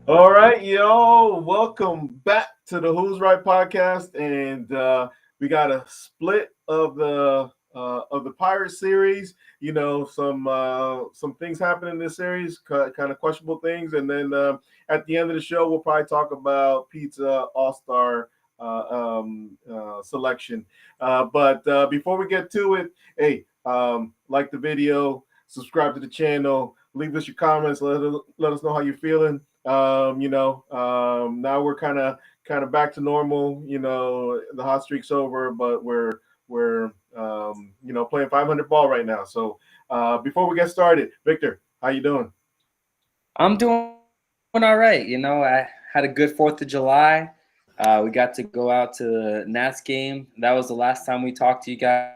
All right, yo, welcome back to the Who's Right podcast, and we got a split of the Pirate series. Some things happen in this series, kind of questionable things, and then at the end of the show, we'll probably talk about Pizza All Star selection. But before we get to it, hey, like the video, subscribe to the channel, leave us your comments, let us know how you're feeling. Now we're kind of back to normal. The hot streak's over, but we're playing 500 ball right now. So before we get started, Victor, how you doing? I'm doing all right. I had a good 4th of July. We got to go out to the Nats game. That was the last time we talked to you guys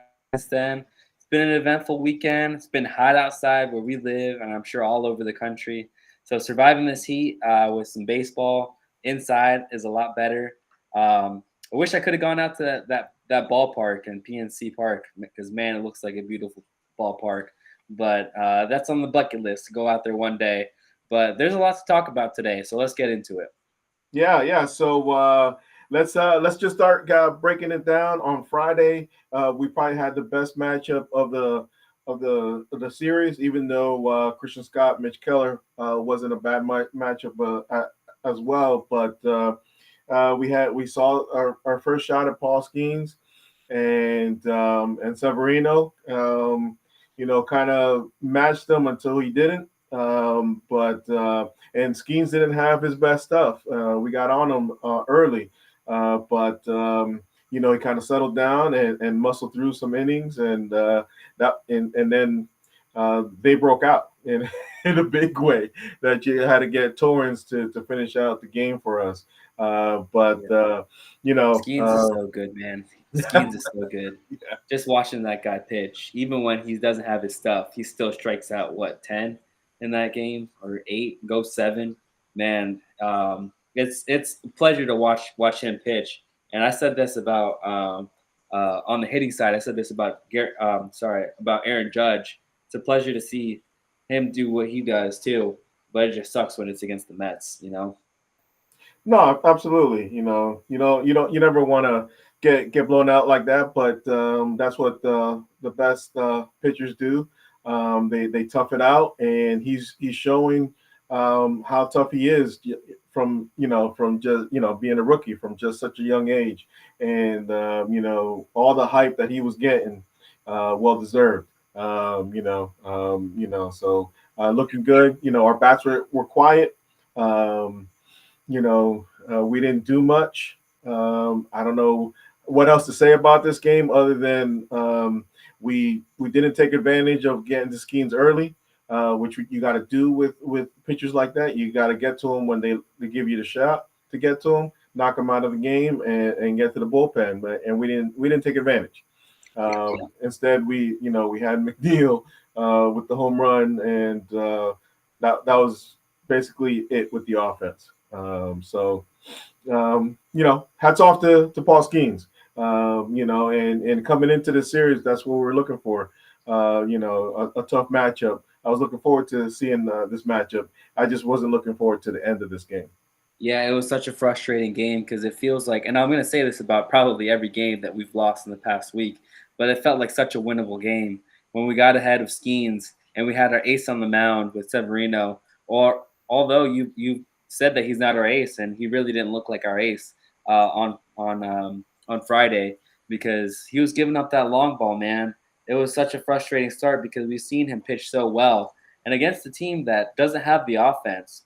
then. It's been an eventful weekend. It's been hot outside where we live, and I'm sure all over the country. So surviving this heat with some baseball inside is a lot better. I wish I could have gone out to that ballpark in PNC Park because man, it looks like a beautiful ballpark. But that's on the bucket list to go out there one day. But there's a lot to talk about today, so let's get into it. Yeah. So let's just start breaking it down. On Friday, we probably had the best matchup of the series, even though Christian Scott, Mitch Keller wasn't a bad matchup as well. But we saw our first shot at Paul Skeens and Severino. Kind of matched them until he didn't. And Skeens didn't have his best stuff. We got on him early, but he kind of settled down and muscled through some innings, and then they broke out in in a big way that you had to get Torrance to finish out the game for us. Uh, but Yeah. uh, you know, Skeens is uh, so good, man. Skeens is so good. Just watching that guy pitch, even when he doesn't have his stuff, he still strikes out what 10 in that game or 8, go 7. Man, it's a pleasure to watch him pitch. And I said this about on the hitting side. I said this about about Aaron Judge. It's a pleasure to see him do what he does too. But it just sucks when it's against the Mets. No, absolutely. You never want to get blown out like that, but that's what the best pitchers do. They tough it out, and he's showing how tough he is from just being a rookie from just such a young age, and all the hype that he was getting, well deserved. So looking good. Our bats were quiet. Um, we didn't do much. I don't know what else to say about this game other than we didn't take advantage of getting the Skeens early, which you got to do with pitchers like that. You got to get to them when they give you the shot to get to them, knock them out of the game, and get to the bullpen. And we didn't take advantage. Instead, we had McNeil with the home run, and that was basically it with the offense. Hats off to Paul Skeens. And coming into the series, that's what we're looking for. A tough matchup. I was looking forward to seeing this matchup. I just wasn't looking forward to the end of this game. Yeah, it was such a frustrating game because it feels like, and I'm going to say this about probably every game that we've lost in the past week, but it felt like such a winnable game when we got ahead of Skeens and we had our ace on the mound with Severino. Or although you said that he's not our ace, and he really didn't look like our ace on Friday because he was giving up that long ball, man. It was such a frustrating start because we've seen him pitch so well, and against a team that doesn't have the offense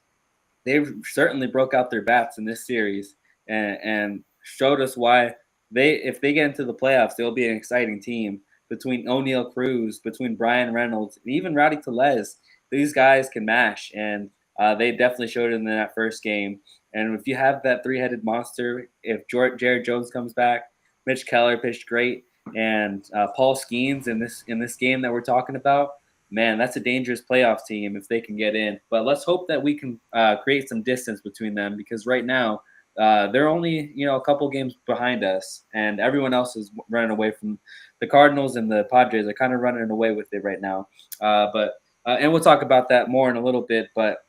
they certainly broke out their bats in this series and showed us why if they get into the playoffs, they'll be an exciting team between O'Neal Cruz, between Brian Reynolds, and even Rowdy Tellez. These guys can mash, and they definitely showed it in that first game. And if you have that three-headed monster, if Jared Jones comes back, Mitch Keller pitched great, and Paul Skeens in this game that we're talking about, man, that's a dangerous playoff team if they can get in. But let's hope that we can create some distance between them because right now they're only a couple games behind us, and everyone else is running away from the Cardinals and the Padres are kind of running away with it right now. But and we'll talk about that more in a little bit. But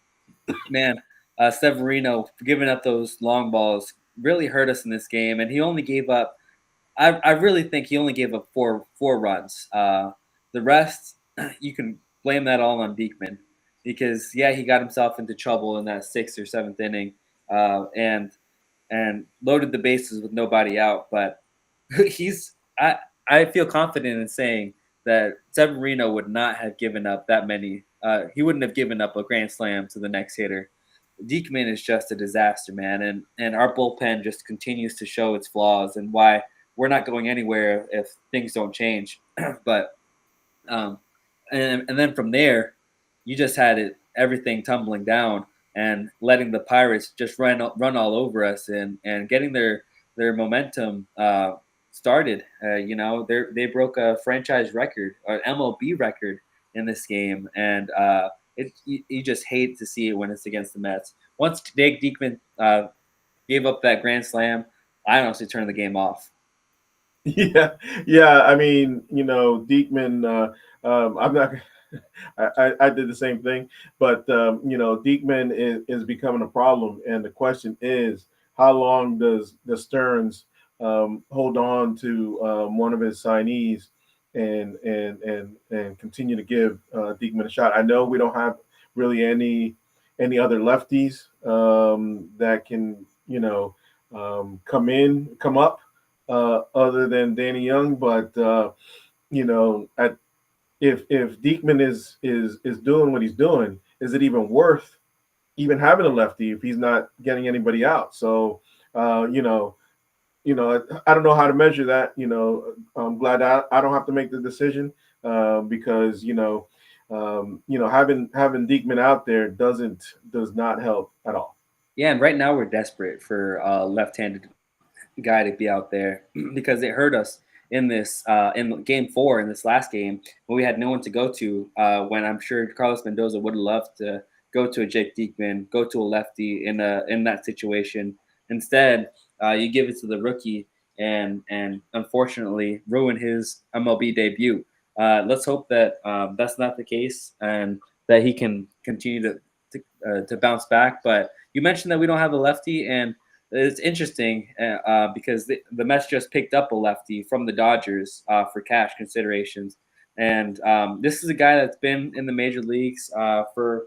man. Severino giving up those long balls really hurt us in this game, and he only gave up. I really think he only gave up four runs. The rest, you can blame that all on Beekman because yeah, he got himself into trouble in that sixth or seventh inning, and loaded the bases with nobody out. But he's I feel confident in saying that Severino would not have given up that many. He wouldn't have given up a grand slam to the next hitter. Diekman is just a disaster, man, and our bullpen just continues to show its flaws and why we're not going anywhere if things don't change. But um, and then from there, you just had everything tumbling down and letting the Pirates just run all over us and getting their momentum started. They broke a franchise record or MLB record in this game, and you just hate to see it when it's against the Mets. Once Dave Diekman gave up that grand slam, I honestly turned the game off. Yeah, yeah. I mean, Diekman. I'm not. I did the same thing, but Diekman is becoming a problem, and the question is, how long does the Stearns hold on to one of his signees and continue to give Diekman a shot? I know we don't have really any other lefties that can come up other than Danny Young. But at if Diekman is doing what he's doing, is it even worth even having a lefty if he's not getting anybody out? So uh, you know, I don't know how to measure that. I'm glad I don't have to make the decision because having Diekman out there does not help at all. Yeah, and right now we're desperate for a left-handed guy to be out there because it hurt us in game four in this last game when we had no one to go to. When I'm sure Carlos Mendoza would have loved to go to a Jake Diekman, go to a lefty in that situation. Instead, you give it to the rookie and unfortunately ruin his MLB debut. Let's hope that that's not the case and that he can continue to bounce back. But you mentioned that we don't have a lefty, and it's interesting because the Mets just picked up a lefty from the Dodgers for cash considerations, and this is a guy that's been in the major leagues for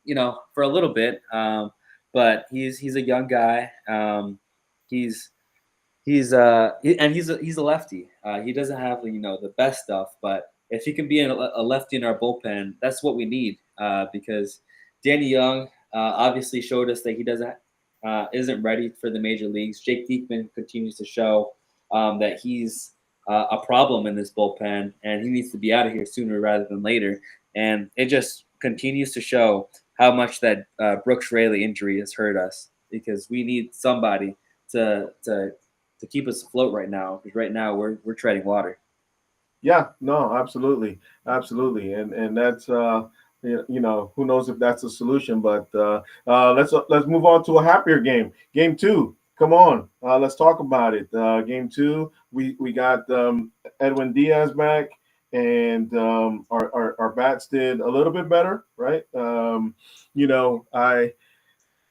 a little bit, but he's a young guy. He's he's a lefty. He doesn't have the best stuff, but if he can be a lefty in our bullpen, that's what we need because Danny Young obviously showed us that he doesn't isn't ready for the major leagues. Jake Diekman continues to show that he's a problem in this bullpen, and he needs to be out of here sooner rather than later. And it just continues to show how much that Brooks Raley injury has hurt us because we need somebody to keep us afloat right now. Because right now we're treading water. Yeah, no, absolutely, absolutely, and that's who knows if that's a solution, but let's move on to a happier game. Game two, come on, let's talk about it. Game two, we got Edwin Diaz back, and our bats did a little bit better, right?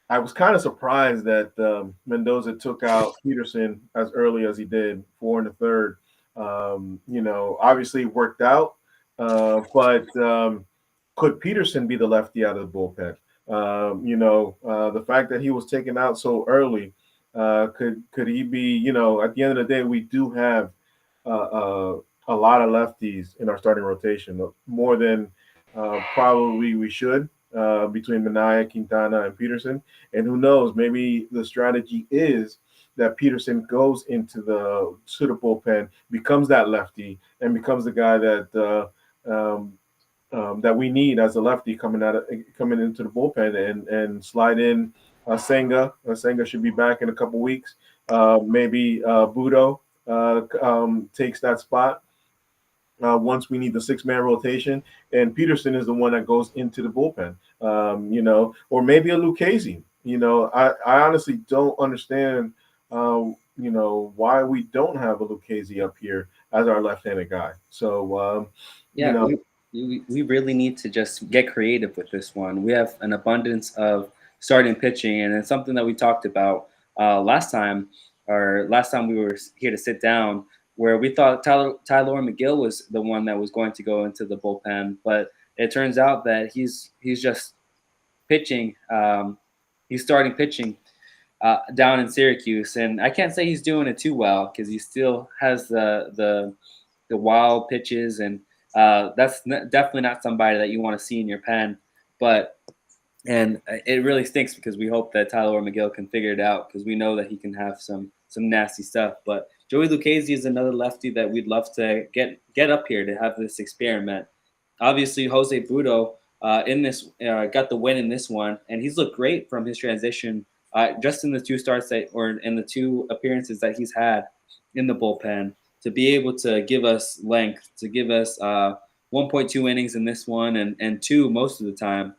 I was kind of surprised that Mendoza took out Peterson as early as he did, 4 in the third. Obviously it worked out, but could Peterson be the lefty out of the bullpen? The fact that he was taken out so early, could he be? At the end of the day, we do have a lot of lefties in our starting rotation, more than probably we should. Between Minaya, Quintana, and Peterson, and who knows? Maybe the strategy is that Peterson goes into the bullpen, becomes that lefty, and becomes the guy that we need as a lefty coming into the bullpen and slide in Senga. Senga should be back in a couple weeks. Maybe Budo takes that spot once we need the 6-man rotation, and Peterson is the one that goes into the bullpen. Or maybe a Lucchesi. I honestly don't understand. Why we don't have a Lucchesi up here as our left-handed guy. So, Yeah, we really need to just get creative with this one. We have an abundance of starting pitching, and it's something that we talked about last time we were here to sit down, where we thought Tyler McGill was the one that was going to go into the bullpen, but it turns out that he's just pitching. He's starting pitching down in Syracuse, and I can't say he's doing it too well because he still has the wild pitches, and that's definitely not somebody that you want to see in your pen. But and it really stinks because we hope that Tyler McGill can figure it out because we know that he can have some nasty stuff. But Joey Lucchesi is another lefty that we'd love to get up here to have this experiment. Obviously, Jose Budo in this got the win in this one, and he's looked great from his transition just in the two starts that, or in the two appearances that he's had in the bullpen, to be able to give us length, to give us 1.2 innings in this one and two most of the time.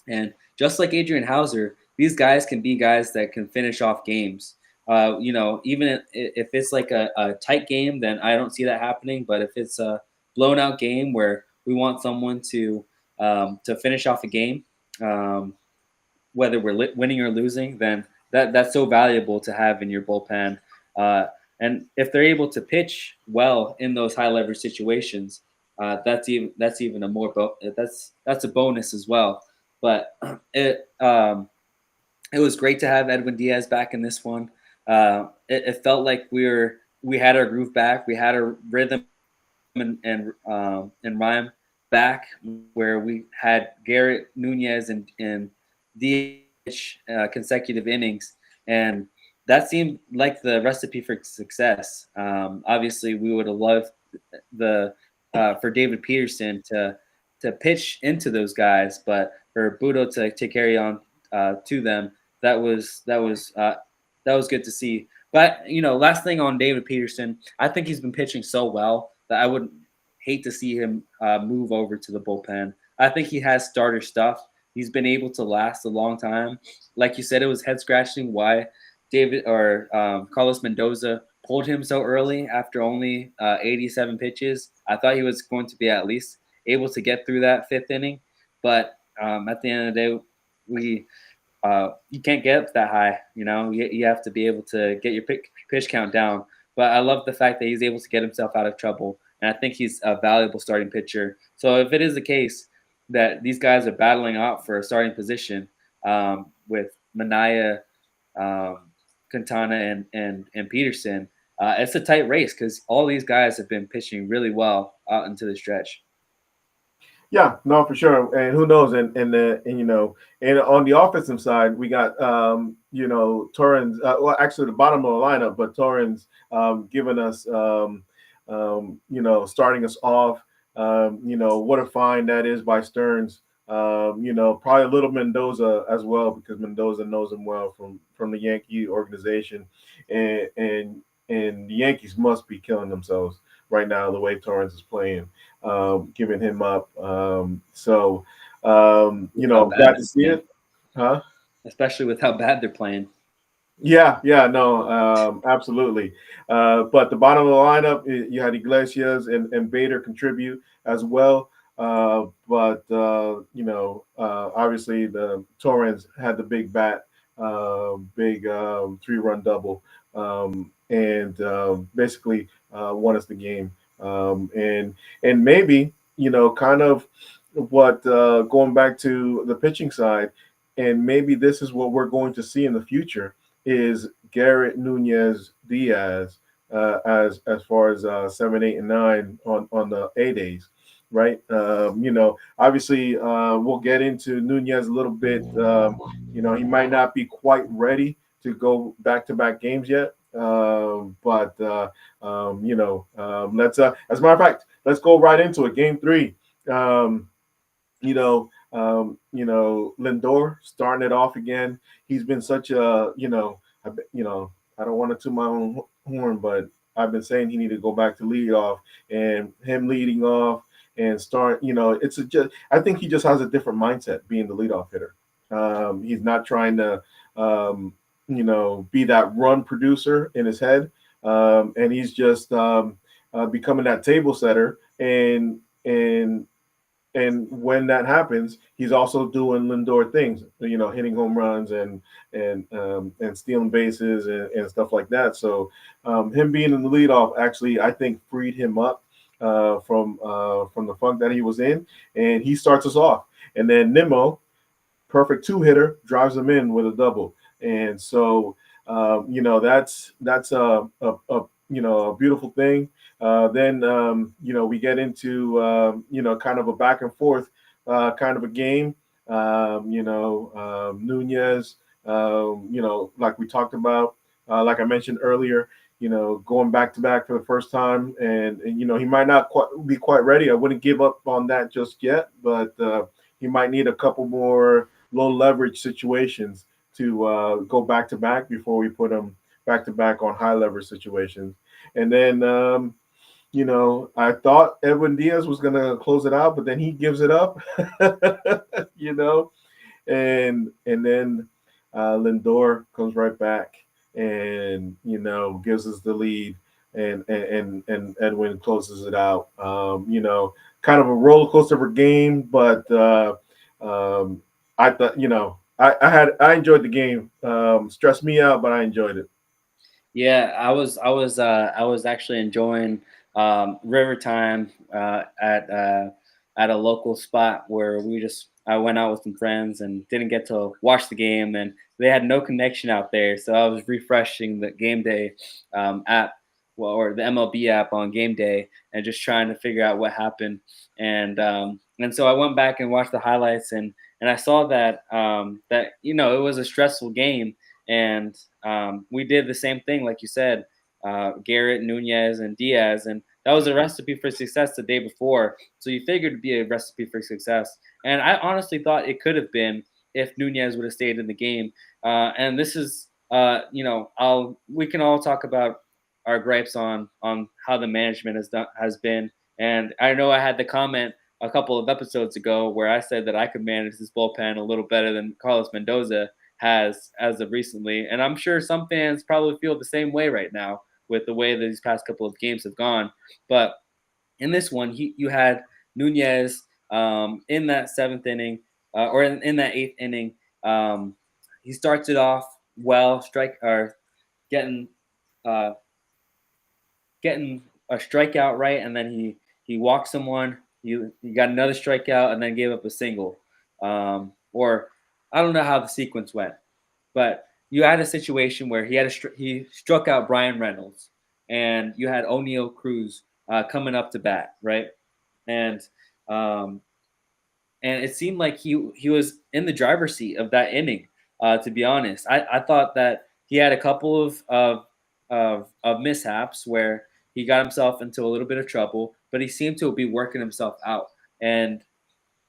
And just like Adrian Hauser, these guys can be guys that can finish off games. Even if it's like a tight game, then I don't see that happening. But if it's a blown out game where we want someone to finish off a game, whether we're winning or losing, then that's so valuable to have in your bullpen. And if they're able to pitch well in those high leverage situations, that's even a that's a bonus as well. But it was great to have Edwin Diaz back in this one. It felt like we had our groove back. We had our rhythm and rhyme back, where we had Garrett Nunez and DH consecutive innings, and that seemed like the recipe for success. Obviously, we would have loved the for David Peterson to pitch into those guys, but for Budo to carry on to them, that was good to see. But last thing on David Peterson, I think he's been pitching so well that I would hate to see him move over to the bullpen. I think he has starter stuff. He's been able to last a long time. Like you said, it was head scratching why David or Carlos Mendoza pulled him so early after only 87 pitches. I thought he was going to be at least able to get through that fifth inning, but at the end of the day, you can't get up that high. You have to be able to get your pitch count down. But I love the fact that he's able to get himself out of trouble, and I think he's a valuable starting pitcher. So if it is the case that these guys are battling out for a starting position with Manaya, Quintana, and Peterson, it's a tight race because all these guys have been pitching really well out into the stretch. Yeah, no, for sure. And who knows? And on the offensive side, we got Torrens. Well, actually, the bottom of the lineup, but Torrens giving us starting us off. What a find that is by Stearns. Probably a little Mendoza as well because Mendoza knows him well from the Yankee organization, and the Yankees must be killing themselves right now the way Torrens is playing, giving him up. Glad to see it, huh? Especially with how bad they're playing. Yeah, no, absolutely. But the bottom of the lineup, you had Iglesias and Bader contribute as well. Obviously the Torrens had the big bat, big 3-run double, and basically won us the game. And maybe kind of what going back to the pitching side, and maybe this is what we're going to see in the future is Garrett Nunez Diaz as far as 7, 8, and 9 on the A days, right? Obviously we'll get into Nunez a little bit. He might not be quite ready to go back-to-back games yet, but let's as a matter of fact, let's go right into it. Game 3. Lindor starting it off again. He's been such a, I don't want to toot my own horn, but I've been saying he needed to go back to lead off, and him leading off and start, I think he just has a different mindset being the leadoff hitter. He's not trying to, be that run producer in his head. And he's just becoming that table setter and and when that happens, he's also doing Lindor things, hitting home runs and stealing bases and stuff like that. So him being in the leadoff actually, I think, freed him up from the funk that he was in, and he starts us off. And then Nimmo, perfect two hitter, drives them in with a double. And so, that's a beautiful thing. Then we get into kind of a back and forth kind of a game. Nunez, like we talked about, like I mentioned earlier, going back to back for the first time, and he might not be quite ready. I wouldn't give up on that just yet, but he might need a couple more low leverage situations to go back to back before we put him back to back on high leverage situations. And then, I thought Edwin Diaz was going to close it out, but then he gives it up, you know, and then Lindor comes right back and gives us the lead, and Edwin closes it out. Kind of a roller coaster of a game, but um, I thought I enjoyed the game. Stressed me out, but I enjoyed it. Yeah, I was actually enjoying river time at a local spot where I went out with some friends and didn't get to watch the game, and they had no connection out there, so I was refreshing the game day app, well, or the MLB app on game day, and just trying to figure out what happened. And so I went back and watched the highlights, and I saw that it was a stressful game, and we did the same thing, like you said, Garrett, Nunez, and Diaz, and that was a recipe for success the day before. So you figured it'd be a recipe for success, and I honestly thought it could have been if Nunez would have stayed in the game. And this is, I'll we can all talk about our gripes on how the management has been, and I know I had the comment a couple of episodes ago where I said that I could manage this bullpen a little better than Carlos Mendoza has as of recently. And I'm sure some fans probably feel the same way right now with the way that these past couple of games have gone. But in this one, you had Nunez in that seventh inning, or in that eighth inning. Um, he starts it off well, strike or getting uh, getting a strikeout right, and then he walked someone. He got another strikeout, and then gave up a single. Or I don't know how the sequence went, but you had a situation where he struck out Brian Reynolds, and you had O'Neal Cruz coming up to bat, right? And um, and it seemed like he was in the driver's seat of that inning. To be honest, I thought that he had a couple of mishaps where he got himself into a little bit of trouble, but he seemed to be working himself out, and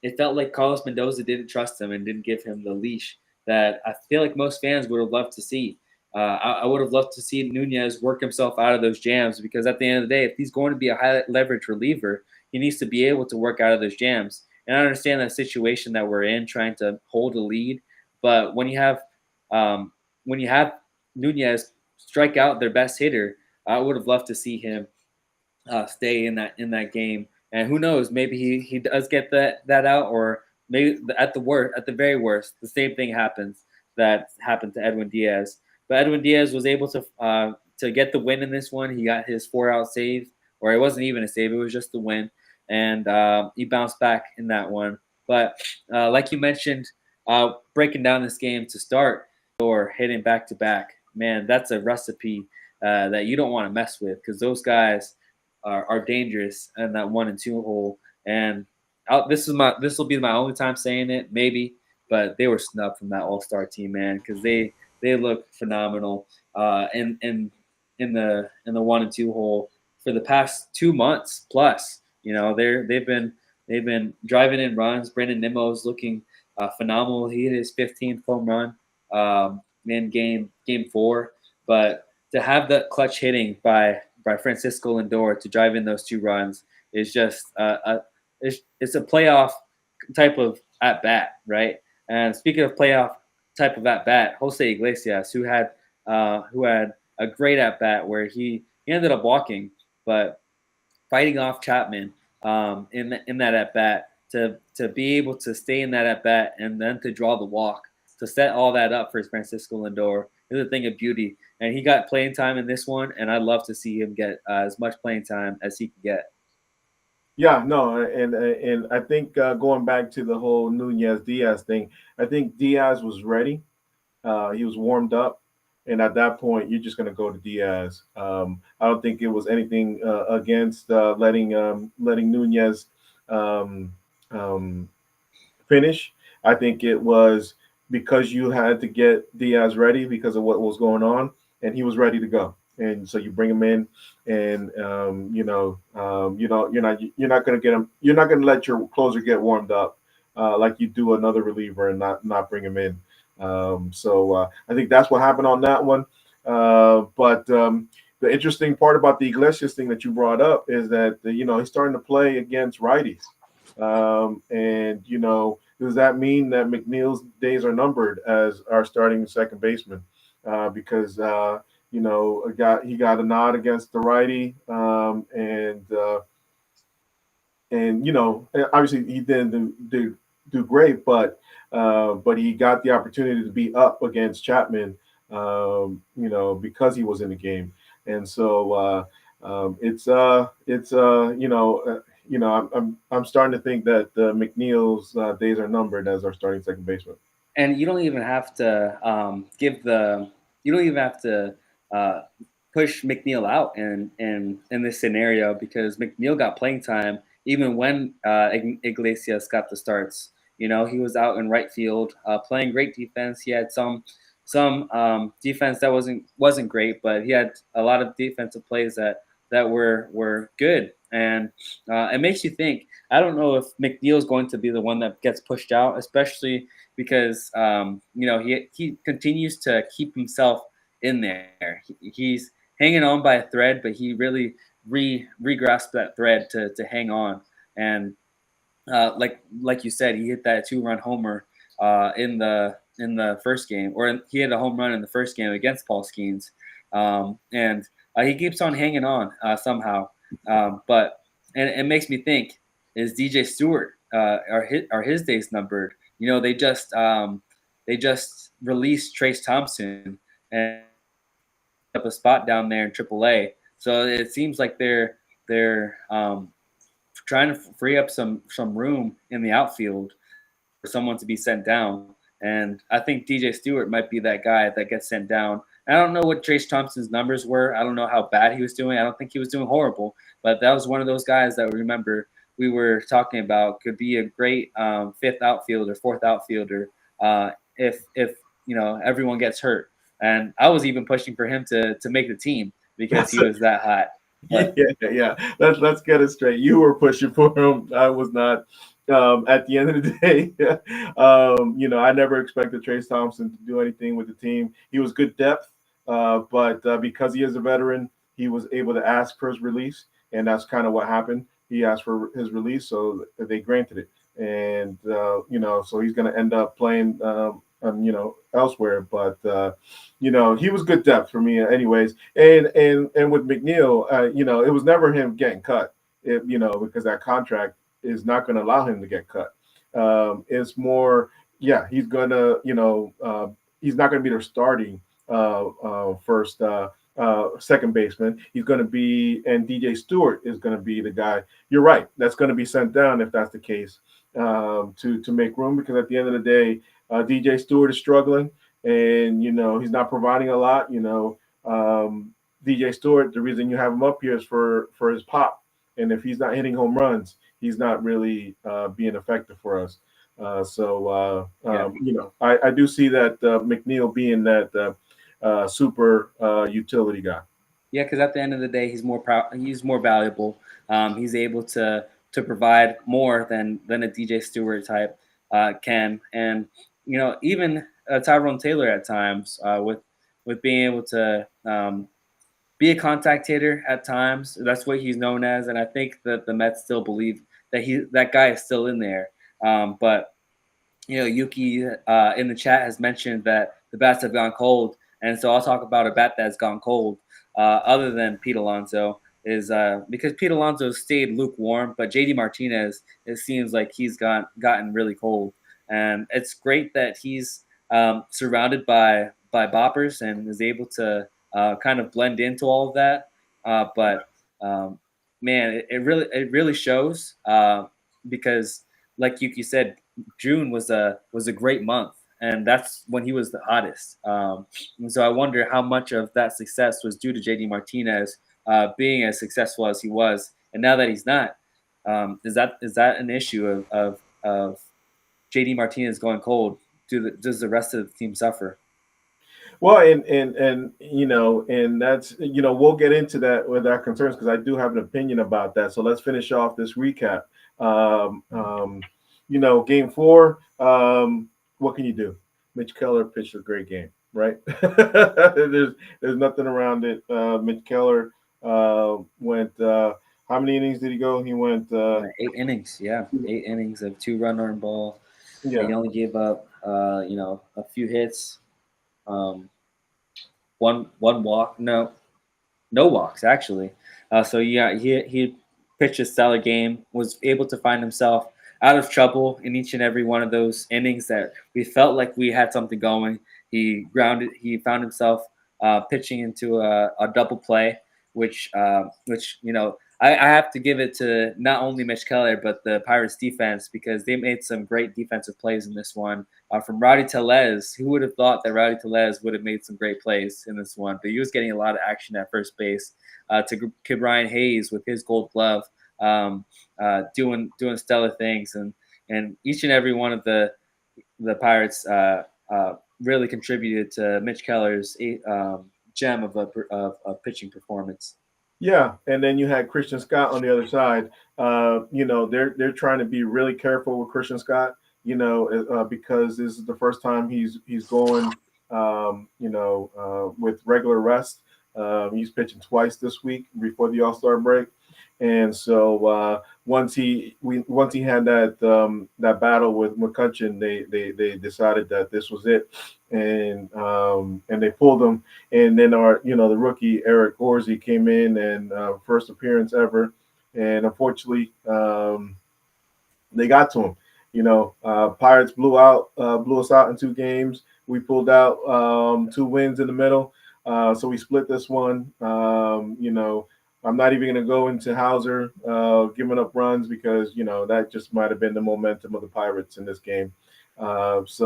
it felt like Carlos Mendoza didn't trust him and didn't give him the leash that I feel like most fans would have loved to see. I would have loved to see Nunez work himself out of those jams, because at the end of the day, if he's going to be a high leverage reliever, he needs to be able to work out of those jams. And I understand that situation that we're in, trying to hold a lead, but um, when you have Nunez strike out their best hitter, I would have loved to see him stay in that game. And who knows, maybe he does get that out, or maybe at the very worst, the same thing happens that happened to Edwin Diaz. But Edwin Diaz was able to get the win in this one. He got his 4-out save, or it wasn't even a save; it was just the win, and he bounced back in that one. But like you mentioned, breaking down this game to start or hitting back to back, man, that's a recipe that you don't want to mess with, because those guys are dangerous in that 1 and 2 hole. And this will be my only time saying it, maybe, but they were snubbed from that All Star team, man, because they look phenomenal in the 1 and 2 hole for the past 2 months plus. They've been driving in runs. Brandon Nimmo's looking phenomenal. He hit his 15th home run in game 4, but to have that clutch hitting by Francisco Lindor to drive in those 2 runs is just it's a playoff type of at bat, right? And speaking of playoff type of at bat, Jose Iglesias, who had a great at bat where he ended up walking, but fighting off Chapman in that at bat to be able to stay in that at bat and then to draw the walk to set all that up for Francisco Lindor is a thing of beauty. And he got playing time in this one, and I'd love to see him get as much playing time as he can get. Yeah, no, and I think going back to the whole Nunez Diaz thing, I think Diaz was ready. He was warmed up, and at that point, you're just going to go to Diaz. I don't think it was anything against letting Nunez um, um, finish. I think it was because you had to get Diaz ready because of what was going on, and he was ready to go. And so you bring him in, and you're not going to get him. You're not going to let your closer get warmed up like you do another reliever and not bring him in. So I think that's what happened on that one. But the interesting part about the Iglesias thing that you brought up is that he's starting to play against righties, and does that mean that McNeil's days are numbered as our starting second baseman? Because he got a nod against the righty, and obviously he didn't do great, but he got the opportunity to be up against Chapman, because he was in the game, and so I'm starting to think that McNeil's days are numbered as our starting second baseman. And you don't even have to you don't even have to uh, push McNeil out in this scenario because McNeil got playing time even when Iglesias got the starts. He was out in right field playing great defense. He had some defense that wasn't great, but he had a lot of defensive plays that were good, and it makes you think. I don't know if McNeil is going to be the one that gets pushed out, especially because he continues to keep himself in there. He's hanging on by a thread, but he really regrasped that thread to hang on. And like you said, he hit that 2-run homer in the first game, or he hit a home run in the first game against Paul Skeens, and he keeps on hanging on somehow. But and it makes me think: is DJ Stewart are his days numbered? They just released Trace Thompson and up a spot down there in AAA. So it seems like they're trying to free up some room in the outfield for someone to be sent down. And I think DJ Stewart might be that guy that gets sent down. I don't know what Trace Thompson's numbers were. I don't know how bad he was doing. I don't think he was doing horrible, but that was one of those guys that we were talking about could be a great fifth outfielder, fourth outfielder if everyone gets hurt. And I was even pushing for him to make the team because he was that hot. Yeah, But yeah. Let's get it straight. You were pushing for him. I was not. At the end of the day, I never expected Trace Thompson to do anything with the team. He was good depth, but because he is a veteran, he was able to ask for his release, and that's kind of what happened. He asked for his release, so they granted it, and so he's going to end up playing, elsewhere. But he was good depth for me, anyways. And with McNeil, it was never him getting cut, because that contract is not going to allow him to get cut. It's more, yeah, he's not going to be their starting first second baseman. He's going to be, and DJ Stewart is going to be the guy. You're right. That's going to be sent down if that's the case, to make room, because at the end of the day, DJ Stewart is struggling, and he's not providing a lot. DJ Stewart, the reason you have him up here is for his pop, and if he's not hitting home runs, he's not really being effective for us. yeah, I do see that McNeil being that super utility guy. yeah, because at the end of the day, he's more valuable. He's able to provide more than a DJ Stewart type can, and even Tyrone Taylor at times with being able to be a contact hitter at times. That's what he's known as, and I think that the Mets still believe that guy is still in there. But Yuki in the chat has mentioned that the bats have gone cold, and so I'll talk about a bat that's gone cold, other than Pete Alonso. is because Pete Alonso stayed lukewarm, but JD Martinez, it seems like he's gotten really cold, and it's great that he's surrounded by boppers and is able to kind of blend into all of that. But man, it really shows because, like Yuki said, June was a great month, and that's when he was the hottest. And so I wonder how much of that success was due to JD Martinez being as successful as he was, and now that he's not, is that an issue of JD Martinez going cold? Does the rest of the team suffer? Well, and and that's we'll get into that with our concerns because I do have an opinion about that. So let's finish off this recap. Um, um, Game four. What can you do? Mitch Keller pitched a great game, right? There's nothing around it. Mitch Keller went. How many innings did he go? He went. 8 innings, yeah, 8 innings of 2 run earned ball. He Yeah, only gave up, a few hits, um, one walk. No walks actually. So yeah, he pitched a stellar game. Was able to find himself out of trouble in each and every one of those innings that we felt like we had something going. He found himself pitching into a double play, which I have to give it to not only Mitch Keller but the Pirates defense because they made some great defensive plays in this one. From Rowdy Tellez. Who would have thought that Rowdy Tellez would have made some great plays in this one? But he was getting a lot of action at first base. To Kid Ryan Hayes with his Gold Glove, doing stellar things, and each and every one of the Pirates really contributed to Mitch Keller's gem of pitching performance. yeah, and then you had Christian Scott on the other side. They're trying to be really careful with Christian Scott. Because this is the first time he's going. With regular rest. He's pitching twice this week before the All Star break, and so once he had that battle with McCutcheon, they decided that this was it, and they pulled him. And then the rookie Eric Gorsey came in and first appearance ever, and unfortunately they got to him. Pirates blew us out in 2 games. We pulled out 2 wins in the middle. So we split this one. I'm not even going to go into Hauser giving up runs because that just might have been the momentum of the Pirates in this game. That's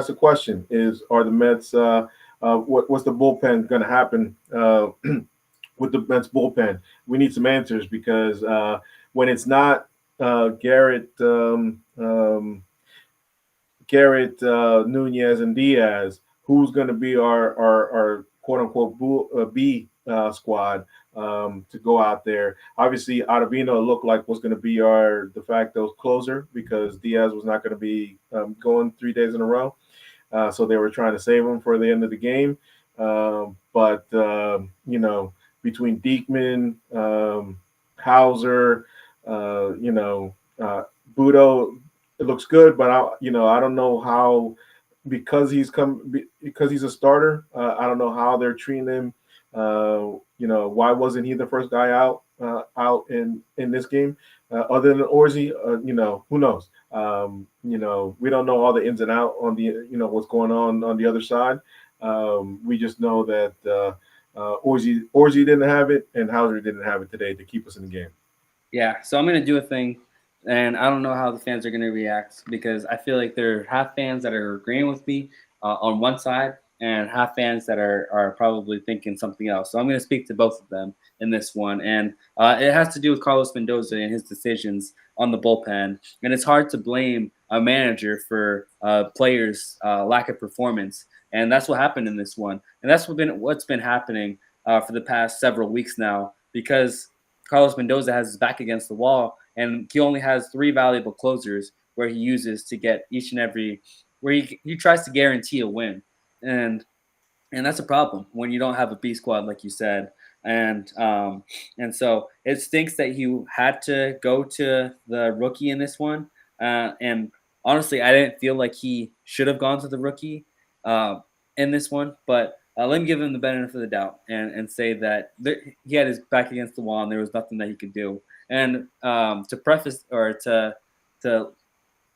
the question: is are the Mets? What's the bullpen going to happen with the Mets bullpen? We need some answers because when it's not Garrett. Garrett, Nunez, and Diaz, who's going to be our quote unquote B squad to go out there. Obviously, Ottavino looked like was going to be our de facto closer because Diaz was not going to be going 3 days in a row. So they were trying to save him for the end of the game. But between Diekman, Hauser, Budo, it looks good, but I don't know how because he's a starter. I don't know how they're treating him. Why wasn't he the first guy out in this game other than Orzi? Who knows? We don't know all the ins and out on the what's going on the other side. We just know that Orzi didn't have it and Hauser didn't have it today to keep us in the game. Yeah, so I'm gonna do a thing, and I don't know how the fans are gonna react because I feel like there are half fans that are agreeing with me on one side, and half fans that are probably thinking something else. So I'm gonna speak to both of them in this one, and it has to do with Carlos Mendoza and his decisions on the bullpen, and it's hard to blame a manager for players' lack of performance, and that's what happened in this one, and that's what's been happening for the past several weeks now because Carlos Mendoza has his back against the wall, and he only has 3 valuable closers where he uses to get each and every where he tries to guarantee a win, and and that's a problem when you don't have a B squad like you said, and so it stinks that you had to go to the rookie in this one, and honestly, I didn't feel like he should have gone to the rookie uh, in this one, but. let me give him the benefit of the doubt and say that he had his back against the wall and there was nothing that he could do. And to preface or to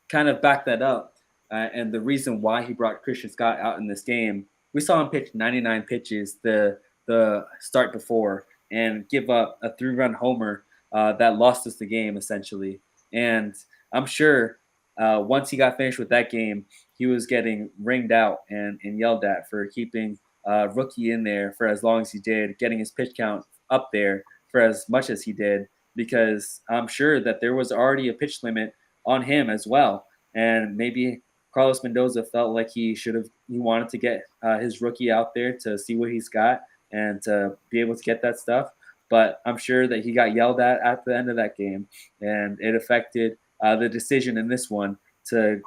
kind of back that up, and the reason why he brought Christian Scott out in this game, we saw him pitch 99 pitches the start before and give up a 3-run homer that lost us the game essentially. And I'm sure once he got finished with that game, he was getting ringed out and yelled at for keeping rookie in there for as long as he did, getting his pitch count up there for as much as he did, because I'm sure that there was already a pitch limit on him as well. And maybe Carlos Mendoza felt like he wanted to get his rookie out there to see what he's got and to be able to get that stuff. But I'm sure that he got yelled at the end of that game, and it affected the decision in this one to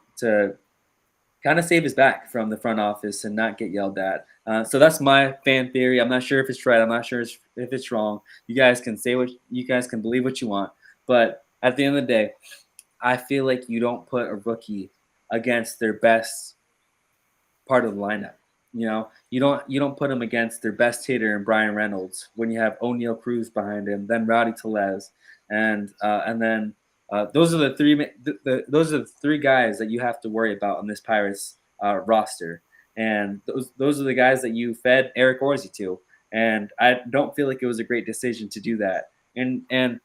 kind of save his back from the front office and not get yelled at. So that's my fan theory. I'm not sure if it's right. I'm not sure if it's wrong. You guys can say what you guys can believe what you want, but at the end of the day, I feel like you don't put a rookie against their best part of the lineup. You don't put them against their best hitter in Brian Reynolds when you have O'Neal Cruz behind him, then Rowdy Tellez, and then those are those are the three guys that you have to worry about on this Pirates roster, and those are the guys that you fed Eric Orsi to, and I don't feel like it was a great decision to do that. And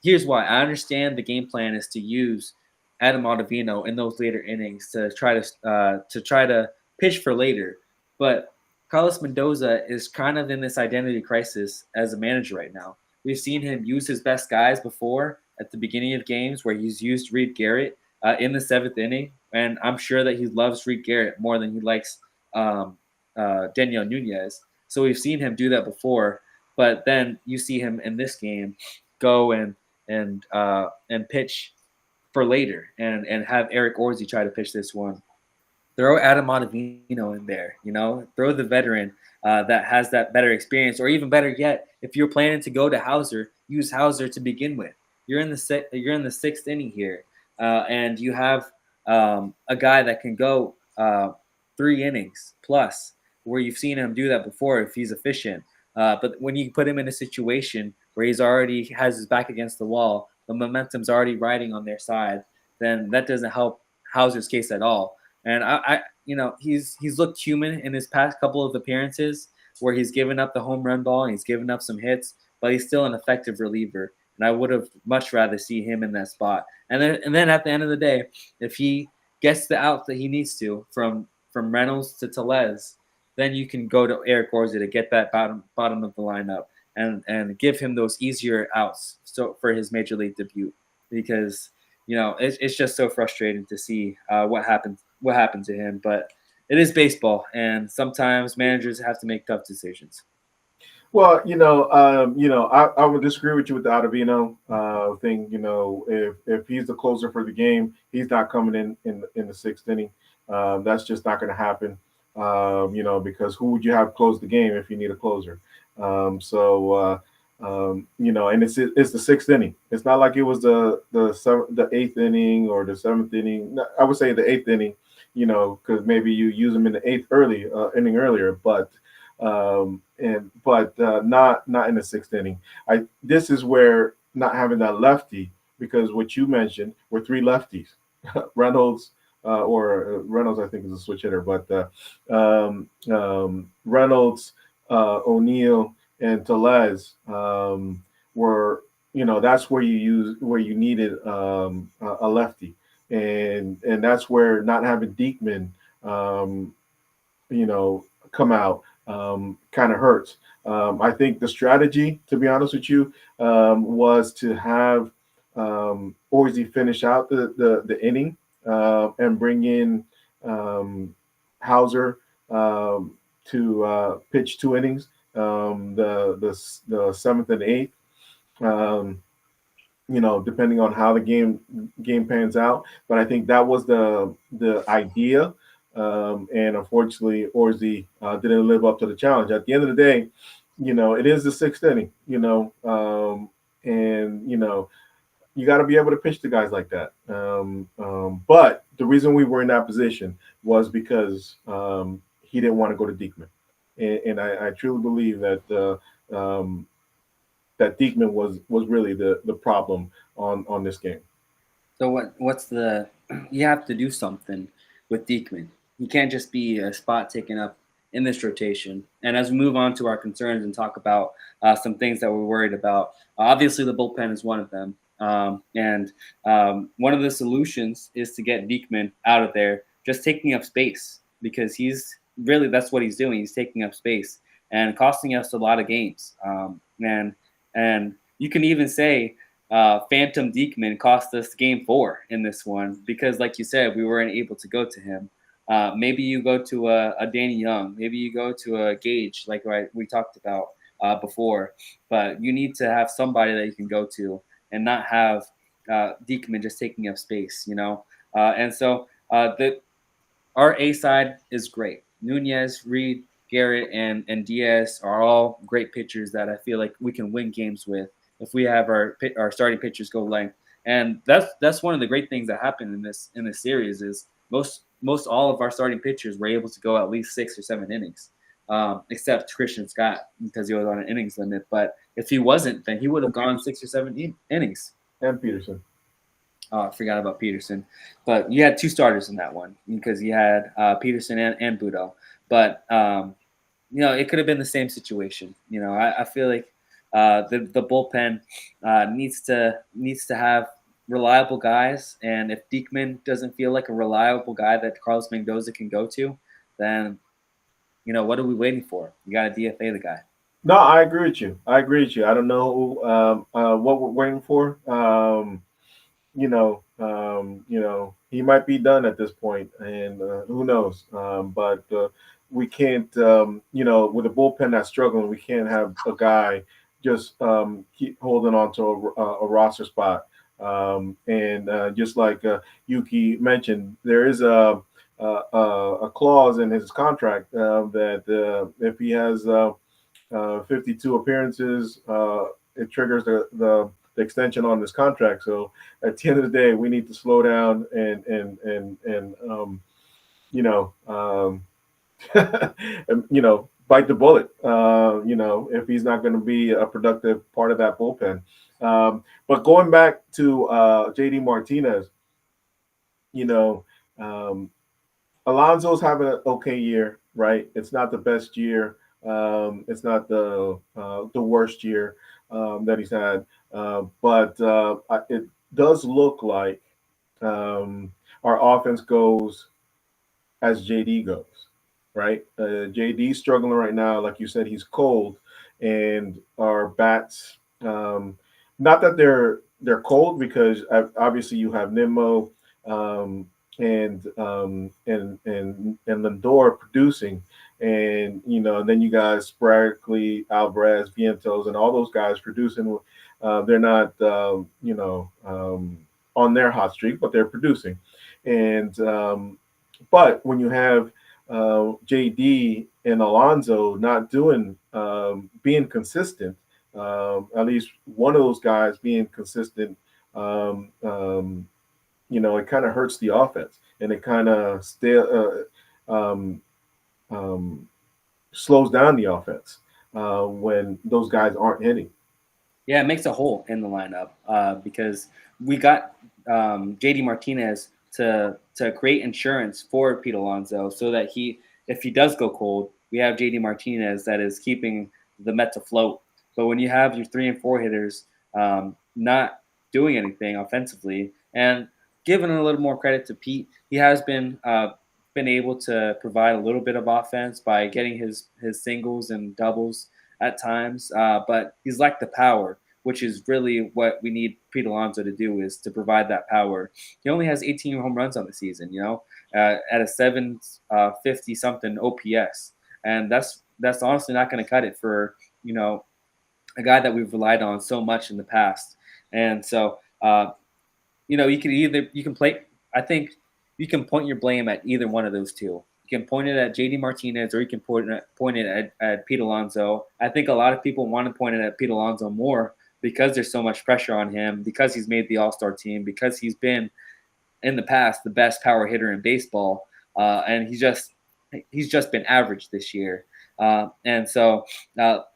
here's why. I understand the game plan is to use Adam Ottavino in those later innings to try to pitch for later, but Carlos Mendoza is kind of in this identity crisis as a manager right now. We've seen him use his best guys before at the beginning of games where he's used Reed Garrett in the seventh inning, and I'm sure that he loves Reed Garrett more than he likes Daniel Nunez. So we've seen him do that before, but then you see him in this game go and pitch for later and have Eric Orsi try to pitch this one. Throw Adam Ottavino in there, throw the veteran that has that better experience, or even better yet, if you're planning to go to Hauser, use Hauser to begin with. You're in the sixth inning here, and you have a guy that can go 3 innings plus, where you've seen him do that before if he's efficient. But when you put him in a situation where he's already has his back against the wall, the momentum's already riding on their side, then that doesn't help Hauser's case at all. And he's looked human in his past couple of appearances where he's given up the home run ball and he's given up some hits, but he's still an effective reliever. And I would have much rather see him in that spot. And then at the end of the day, if he gets the outs that he needs to from Reynolds to Tellez, then you can go to Eric Orsi to get that bottom of the lineup and give him those easier outs for his major league debut, because it's just so frustrating to see what happened to him. But it is baseball, and sometimes managers have to make tough decisions. Well, I would disagree with you with the Ottavino thing. If he's the closer for the game, he's not coming in the sixth inning. That's just not going to happen. Because who would you have close the game if you need a closer? And it's the sixth inning. It's not like it was the eighth inning or the seventh inning. I would say the eighth inning, because maybe you use them in the inning earlier, but not in the sixth inning. This is where not having that lefty, because what you mentioned were 3 lefties, Reynolds. Reynolds, I think, is a switch hitter, but Reynolds, O'Neal, and Tellez were, that's where you needed a lefty, and that's where not having Diekman, come out kind of hurts. I think the strategy, to be honest with you, was to have Orsi finish out the inning. And bring in Hauser to pitch 2 innings, the seventh and eighth. Depending on how the game pans out. But I think that was the idea, and unfortunately, Orsi didn't live up to the challenge. At the end of the day, it is the sixth inning. You got to be able to pitch to guys like that. But the reason we were in that position was because he didn't want to go to Diekman. and I truly believe that Diekman was really the problem on this game. So what's the you have to do something with Diekman. He can't just be a spot taken up in this rotation. And as we move on to our concerns and talk about some things that we're worried about, obviously the bullpen is one of them. And one of the solutions is to get Diekman out of there, just taking up space because he's really that's what he's doing. He's taking up space and costing us a lot of games. And you can even say Phantom Diekman cost us game 4 in this one because, like you said, we weren't able to go to him. Maybe you go to a Danny Young, maybe you go to a Gage, like we talked about before. But you need to have somebody that you can go to and not have Diekman just taking up space, you know. And so our A side is great. Nunez, Reed, Garrett, and Diaz are all great pitchers that I feel like we can win games with if we have our starting pitchers go length. And that's one of the great things that happened in this series is most all of our starting pitchers were able to go at least 6 or 7 innings, except Christian Scott because he was on an innings limit. But if he wasn't, then he would have gone 6 or 7 innings. And Peterson. Oh, I forgot about Peterson. But you had 2 starters in that one because you had Peterson and Budo. But, it could have been the same situation. I feel like the bullpen needs to have reliable guys. And if Diekman doesn't feel like a reliable guy that Carlos Mendoza can go to, then, what are we waiting for? You got to DFA the guy. No, I agree with you. I agree with you. I don't know what we're waiting for. He might be done at this point, and who knows? But we can't, with a bullpen that's struggling, we can't have a guy just keep holding on to a roster spot. And just like Yuki mentioned, there is a clause in his contract that if he has 52 appearances, it triggers the extension on this contract. So at the end of the day, we need to slow down and you know um, bite the bullet. If he's not going to be a productive part of that bullpen. But going back to JD Martinez, you know, um, Alonso's having an okay year, right? It's not the best year. It's not the worst year that he's had, but it does look like our offense goes as JD goes, right? JD's struggling right now, like you said, he's cold, and our bats. Not that they're cold because obviously you have Nimmo um, and Lindor producing, and then you guys sporadically Alvarez, Vientos, and all those guys producing. They're not on their hot streak, but they're producing, and but when you have JD and Alonso not doing being consistent, at least one of those guys being consistent, um, um, it kind of hurts the offense, and it kind of um, slows down the offense when those guys aren't hitting. Yeah, it makes a hole in the lineup because we got JD Martinez to create insurance for Pete Alonso so that if he does go cold, we have JD Martinez that is keeping the Mets afloat. But when you have your 3 and 4 hitters not doing anything offensively, and giving a little more credit to Pete, he has been able to provide a little bit of offense by getting his singles and doubles at times, but he's lacked the power, which is really what we need Pete Alonso to do, is to provide that power. He only has 18 home runs on the season, at a 750 something OPS, and that's honestly not going to cut it for a guy that we've relied on so much in the past. And so you can play. I think you can point your blame at either one of those two. You can point it at JD Martinez, or you can point it at Pete Alonso. I think a lot of people want to point it at Pete Alonso more because there's so much pressure on him, because he's made the All-Star team, because he's been in the past the best power hitter in baseball, and he's just been average this year. And so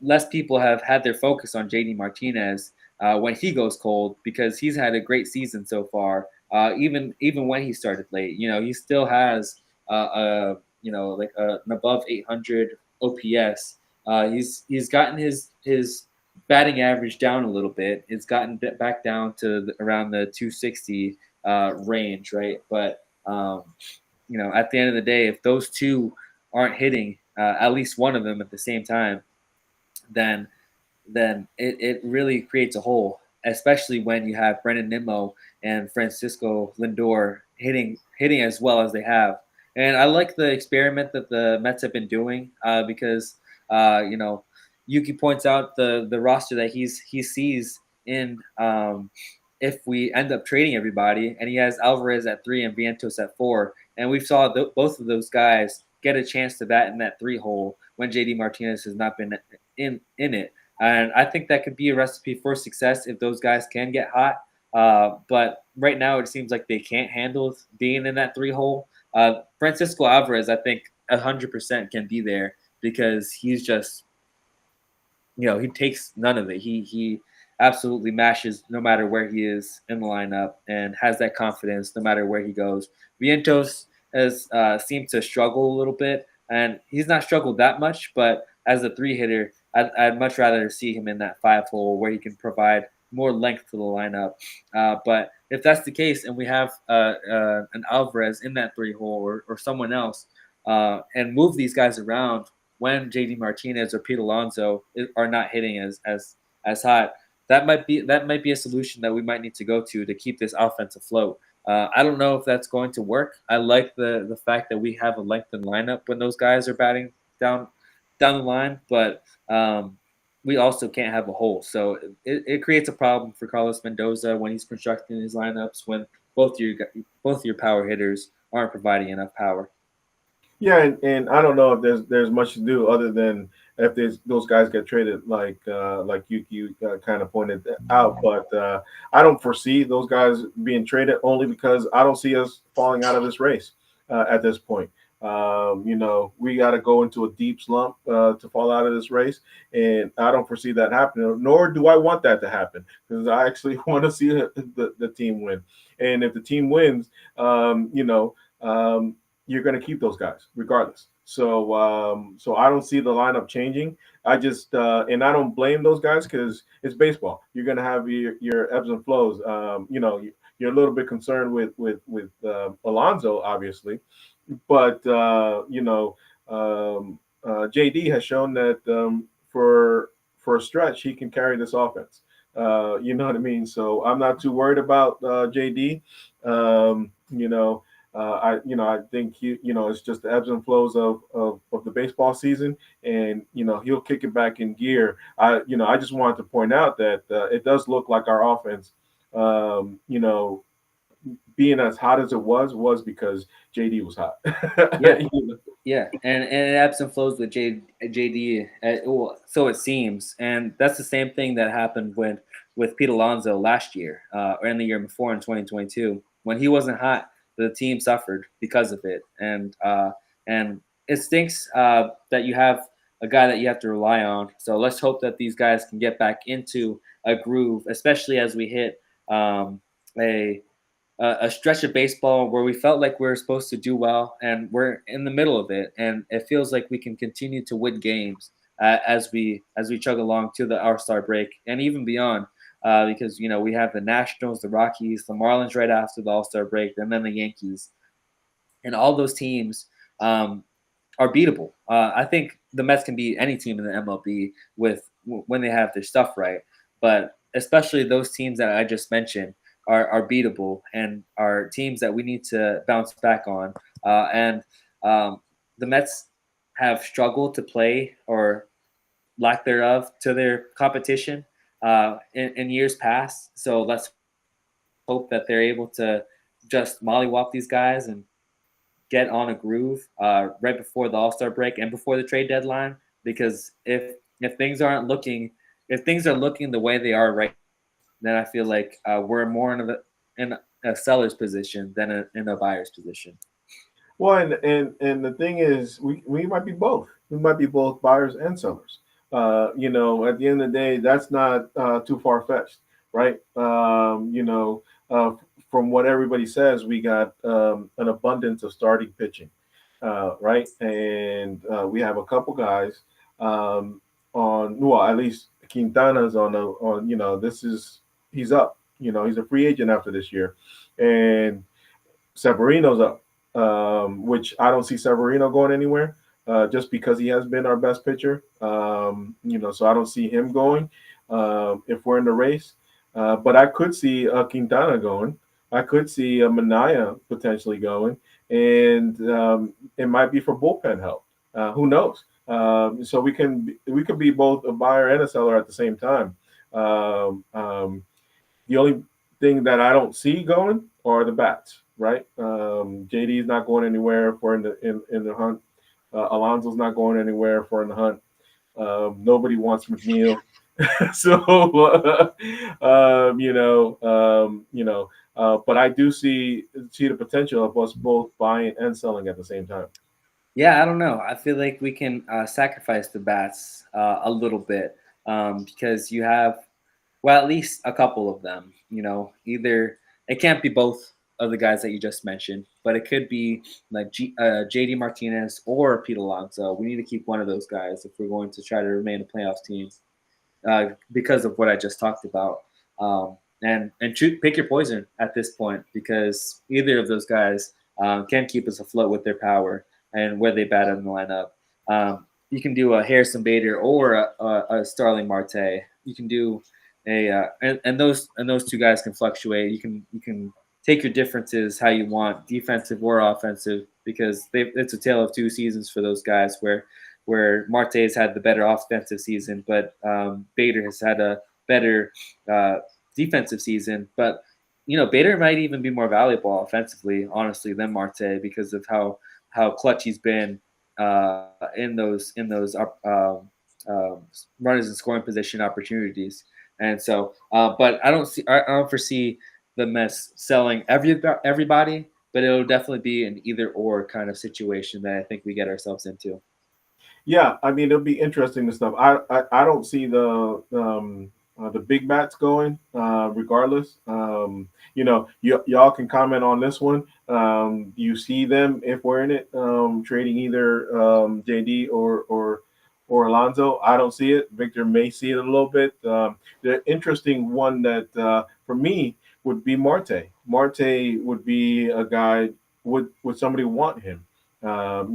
less people have had their focus on JD Martinez when he goes cold because he's had a great season so far. Even when he started late, he still has like an above 800 OPS. He's gotten his batting average down a little bit. It's gotten back down to around the 260 range, right? But at the end of the day, if those two aren't hitting at least one of them at the same time, then it really creates a hole, especially when you have Brendan Nimmo and Francisco Lindor hitting as well as they have. And I like the experiment that the Mets have been doing because Yuki points out the roster that he sees in if we end up trading everybody, and he has Alvarez at 3 and Vientos at 4, and we saw both of those guys get a chance to bat in that 3 hole when JD Martinez has not been in it. And I think that could be a recipe for success if those guys can get hot. But right now, it seems like they can't handle being in that 3 hole. Francisco Alvarez, I think, 100% can be there because he's just, he takes none of it. He absolutely mashes no matter where he is in the lineup and has that confidence no matter where he goes. Vientos has seemed to struggle a little bit, and he's not struggled that much, but as a 3 hitter, I'd much rather see him in that 5 hole where he can provide more length to the lineup. But if that's the case, and we have an Alvarez in that 3 hole or someone else, and move these guys around when JD Martinez or Pete Alonso are not hitting as hot, that might be a solution that we might need to go to keep this offense afloat. I don't know if that's going to work. I like the fact that we have a lengthened lineup when those guys are batting down the line, but we also can't have a hole. So it creates a problem for Carlos Mendoza when he's constructing his lineups when both your power hitters aren't providing enough power. Yeah, and I don't know if there's much to do other than if those guys get traded like you kind of pointed out, but I don't foresee those guys being traded only because I don't see us falling out of this race at this point. We got to go into a deep slump to fall out of this race, and I don't foresee that happening. Nor do I want that to happen because I actually want to see the team win, and if the team wins, you're going to keep those guys regardless. So I don't see the lineup changing. I just and I don't blame those guys because it's baseball. You're going to have your ebbs and flows. You're a little bit concerned with Alonso, obviously, but JD has shown that for a stretch he can carry this offense. You know what I mean? So I'm not too worried about JD. I think it's just the ebbs and flows of the baseball season, and he'll kick it back in gear. I just wanted to point out that it does look like our offense, being as hot as it was because JD was hot. Yeah, yeah, and it ebbs and flows with JD. Well, so it seems, and that's the same thing that happened with Pete Alonso last year, or in the year before in 2022 when he wasn't hot. The team suffered because of it, and it stinks that you have a guy that you have to rely on. So let's hope that these guys can get back into a groove, especially as we hit a stretch of baseball where we felt like we were supposed to do well, and we're in the middle of it, and it feels like we can continue to win games as we chug along to the All-Star break and even beyond. Because we have the Nationals, the Rockies, the Marlins right after the All-Star break, and then the Yankees, and all those teams are beatable. I think the Mets can beat any team in the MLB when they have their stuff right, but especially those teams that I just mentioned are beatable and are teams that we need to bounce back on. And the Mets have struggled to play or lack thereof to their competition in years past. So let's hope that they're able to just mollywop these guys and get on a groove right before the All-Star break and before the trade deadline. Because if things aren't looking, if things are looking the way they are right, then I feel like we're more in a seller's position than in a buyer's position. Well, and the thing is, we might be both. We might be both buyers and sellers. At the end of the day, that's not too far fetched, right? From what everybody says, we got an abundance of starting pitching, right? And we have a couple guys um, well, at least Quintana's this is, he's up. He's a free agent after this year, and Severino's up, which I don't see Severino going anywhere, just because he has been our best pitcher. So I don't see him going if we're in the race. But I could see Quintana going. I could see Manaya potentially going, and it might be for bullpen help. Who knows? So we could be both a buyer and a seller at the same time. Um, um, the only thing that I don't see going are the bats, right? JD is not going anywhere if we're in the hunt. Alonso's not going anywhere if we're in the hunt. Nobody wants McNeil. So but I do see the potential of us both buying and selling at the same time. Yeah, I don't know. I feel like we can sacrifice the bats a little bit because you have, well, at least a couple of them. Either it can't be both of the guys that you just mentioned, but it could be like JD Martinez or Pete Alonso. We need to keep one of those guys if we're going to try to remain a playoffs team because of what I just talked about. And pick your poison at this point because either of those guys can keep us afloat with their power and where they bat in the lineup. You can do a Harrison Bader or a Starling Marte. You can do and those two guys can fluctuate. You can take your differences how you want, defensive or offensive, because it's a tale of two seasons for those guys where Marte has had the better offensive season, but Bader has had a better defensive season. But Bader might even be more valuable offensively, honestly, than Marte because of how clutch he's been in those runners in scoring position opportunities. And so, but I don't foresee the mess selling everybody, but it'll definitely be an either or kind of situation that I think we get ourselves into. Yeah, I mean it'll be interesting and stuff. I don't see the big bats going regardless. Y'all can comment on this one. You see them if we're in it trading either JD or Alonso. I don't see it. Victor may see it a little bit. The interesting one that for me would be Marte. Marte would be a guy. Would somebody want him? Because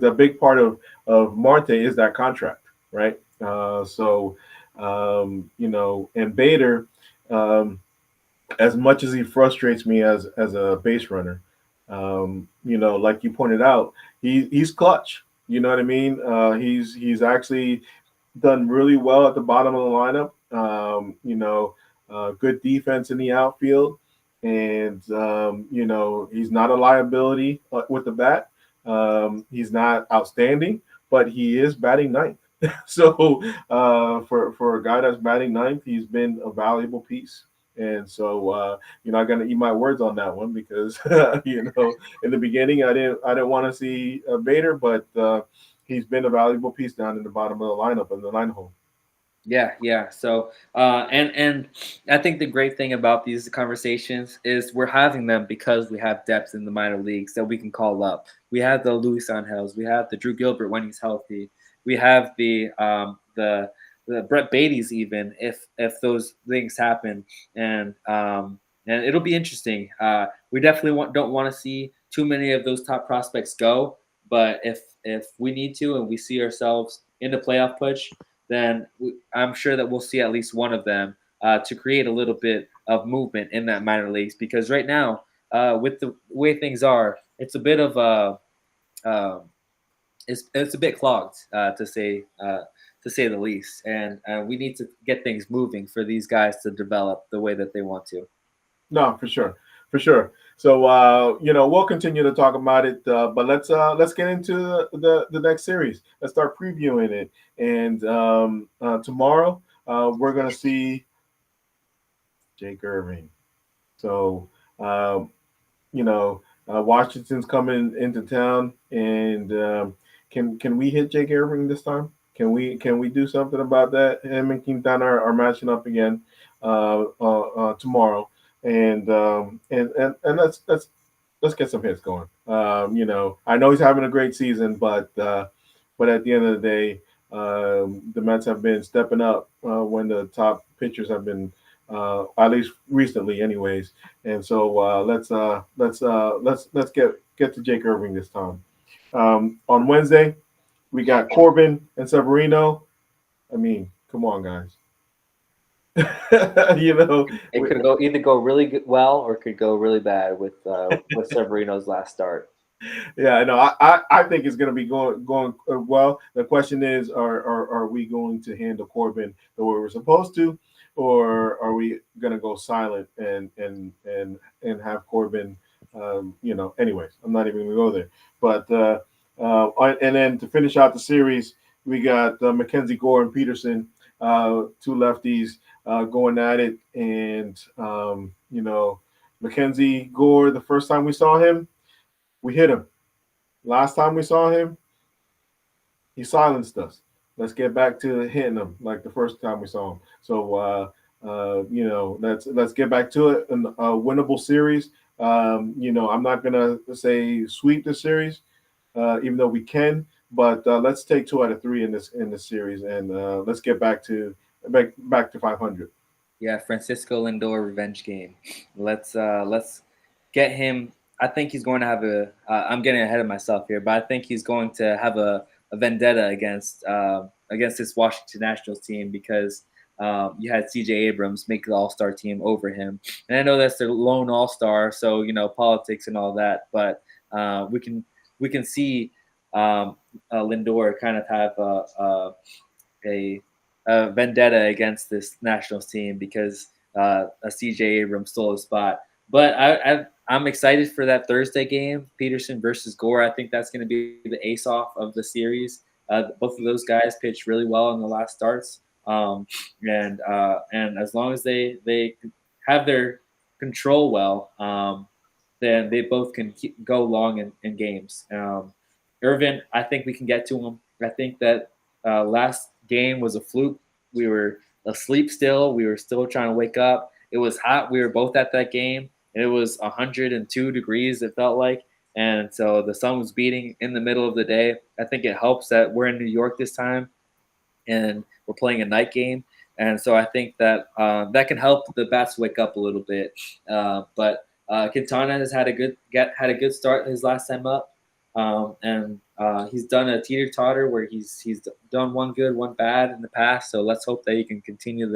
a big part of Marte is that contract, right? And Bader, um, as much as he frustrates me as a base runner, like you pointed out, he's clutch. You know what I mean? He's actually done really well at the bottom of the lineup. Good defense in the outfield, and he's not a liability with the bat. He's not outstanding, but he is batting ninth. So for a guy that's batting ninth, he's been a valuable piece. And so I'm gonna eat my words on that one because in the beginning I didn't want to see Bader, but he's been a valuable piece down in the bottom of the lineup in the line hole. Yeah, yeah. So, and I think the great thing about these conversations is we're having them because we have depth in the minor leagues that we can call up. We have the Luis Angels, we have the Drew Gilbert when he's healthy, we have the Brett Beatty's even if those things happen, and it'll be interesting. We definitely don't want to see too many of those top prospects go, but if we need to and we see ourselves in the playoff push, then I'm sure that we'll see at least one of them to create a little bit of movement in that minor leagues. Because right now, with the way things are, it's a bit of a it's a bit clogged to say the least, and we need to get things moving for these guys to develop the way that they want to. No, for sure, for sure. So we'll continue to talk about it, but let's get into the next series. Let's start previewing it, and tomorrow we're gonna see Jake Irving. So um, you know Washington's coming into town, and can we hit Jake Irving this time? Can we do something about that? Him and Quintana are matching up again tomorrow, and let's get some hits going. I know he's having a great season, but at the end of the day, the Mets have been stepping up when the top pitchers have been, at least recently, anyways. And so let's get to Jake Irving this time. On Wednesday, we got Corbin and Severino. I mean, come on, guys. you know, It we, could go either go really good, well, or it could go really bad with Severino's last start. yeah, I know. I think it's going to be going well. The question is, are we going to handle Corbin the way we're supposed to, or are we going to go silent and have Corbin? Anyways, I'm not even going to go there. But and then to finish out the series, we got Mackenzie Gore and Peterson, two lefties going at it, and Mackenzie Gore. The first time we saw him, we hit him. Last time we saw him, he silenced us. Let's get back to hitting him like the first time we saw him. So let's get back to it. In a winnable series. I'm not gonna say sweep the series, even though we can. But let's take 2 out of 3 in this series, and let's get back to 500. Yeah, Francisco Lindor revenge game. Let's get him. I think he's going to have a. I'm getting ahead of myself here, but I think he's going to have a vendetta against this Washington Nationals team because you had C.J. Abrams make the All Star team over him, and I know that's their lone All Star, so politics and all that, but we can see Lindor kind of have a vendetta against this Nationals team because a CJ Abrams stole his spot. But I'm excited for that Thursday game, Peterson versus Gore. I think that's going to be the ace-off of the series. Both of those guys pitched really well in the last starts, and as long as they have their control well, then they both can go long in games. Irvin, I think we can get to him. I think that last game was a fluke. We were asleep still. We were still trying to wake up. It was hot. We were both at that game. And it was 102 degrees, it felt like. And so the sun was beating in the middle of the day. I think it helps that we're in New York this time and we're playing a night game. And so I think that that can help the bats wake up a little bit. But Quintana has had a good start his last time up. And he's done a teeter totter where he's done one good, one bad in the past. So let's hope that he can continue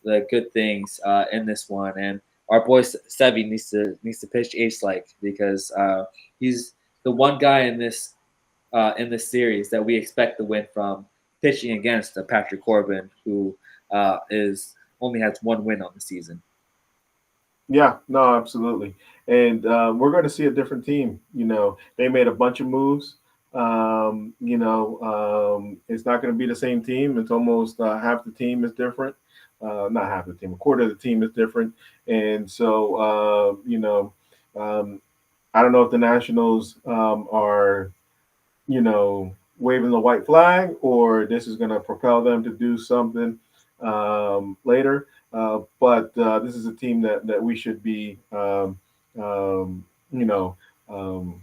the good things in this one. And our boy Sevi needs to pitch ace like because he's the one guy in this series that we expect to win from pitching against Patrick Corbin, who is only has one win on the season. Yeah, no, absolutely. And we're going to see a different team. They made a bunch of moves. It's not going to be the same team. It's almost half the team is different. Not half the team, a quarter of the team is different. And so, I don't know if the Nationals are, waving the white flag or this is going to propel them to do something later. But this is a team that we should be, you know, um,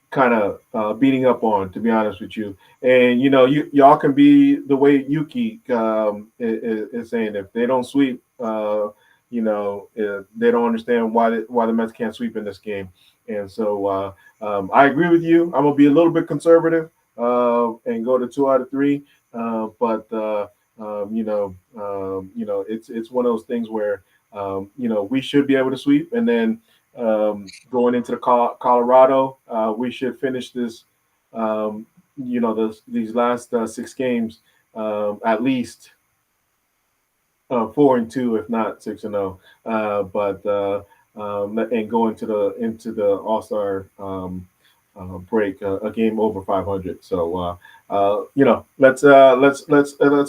kind of beating up on, to be honest with you. And y'all can be the way Yuki is saying. If they don't sweep, they don't understand why the Mets can't sweep in this game. And so I agree with you. I'm gonna be a little bit conservative and go to 2 out of 3. But it's one of those things where we should be able to sweep, and then going into the Colorado, we should finish this. These last 6 games at least 4-2, if not 6-0. And go into the All Star break a game over 500. So let's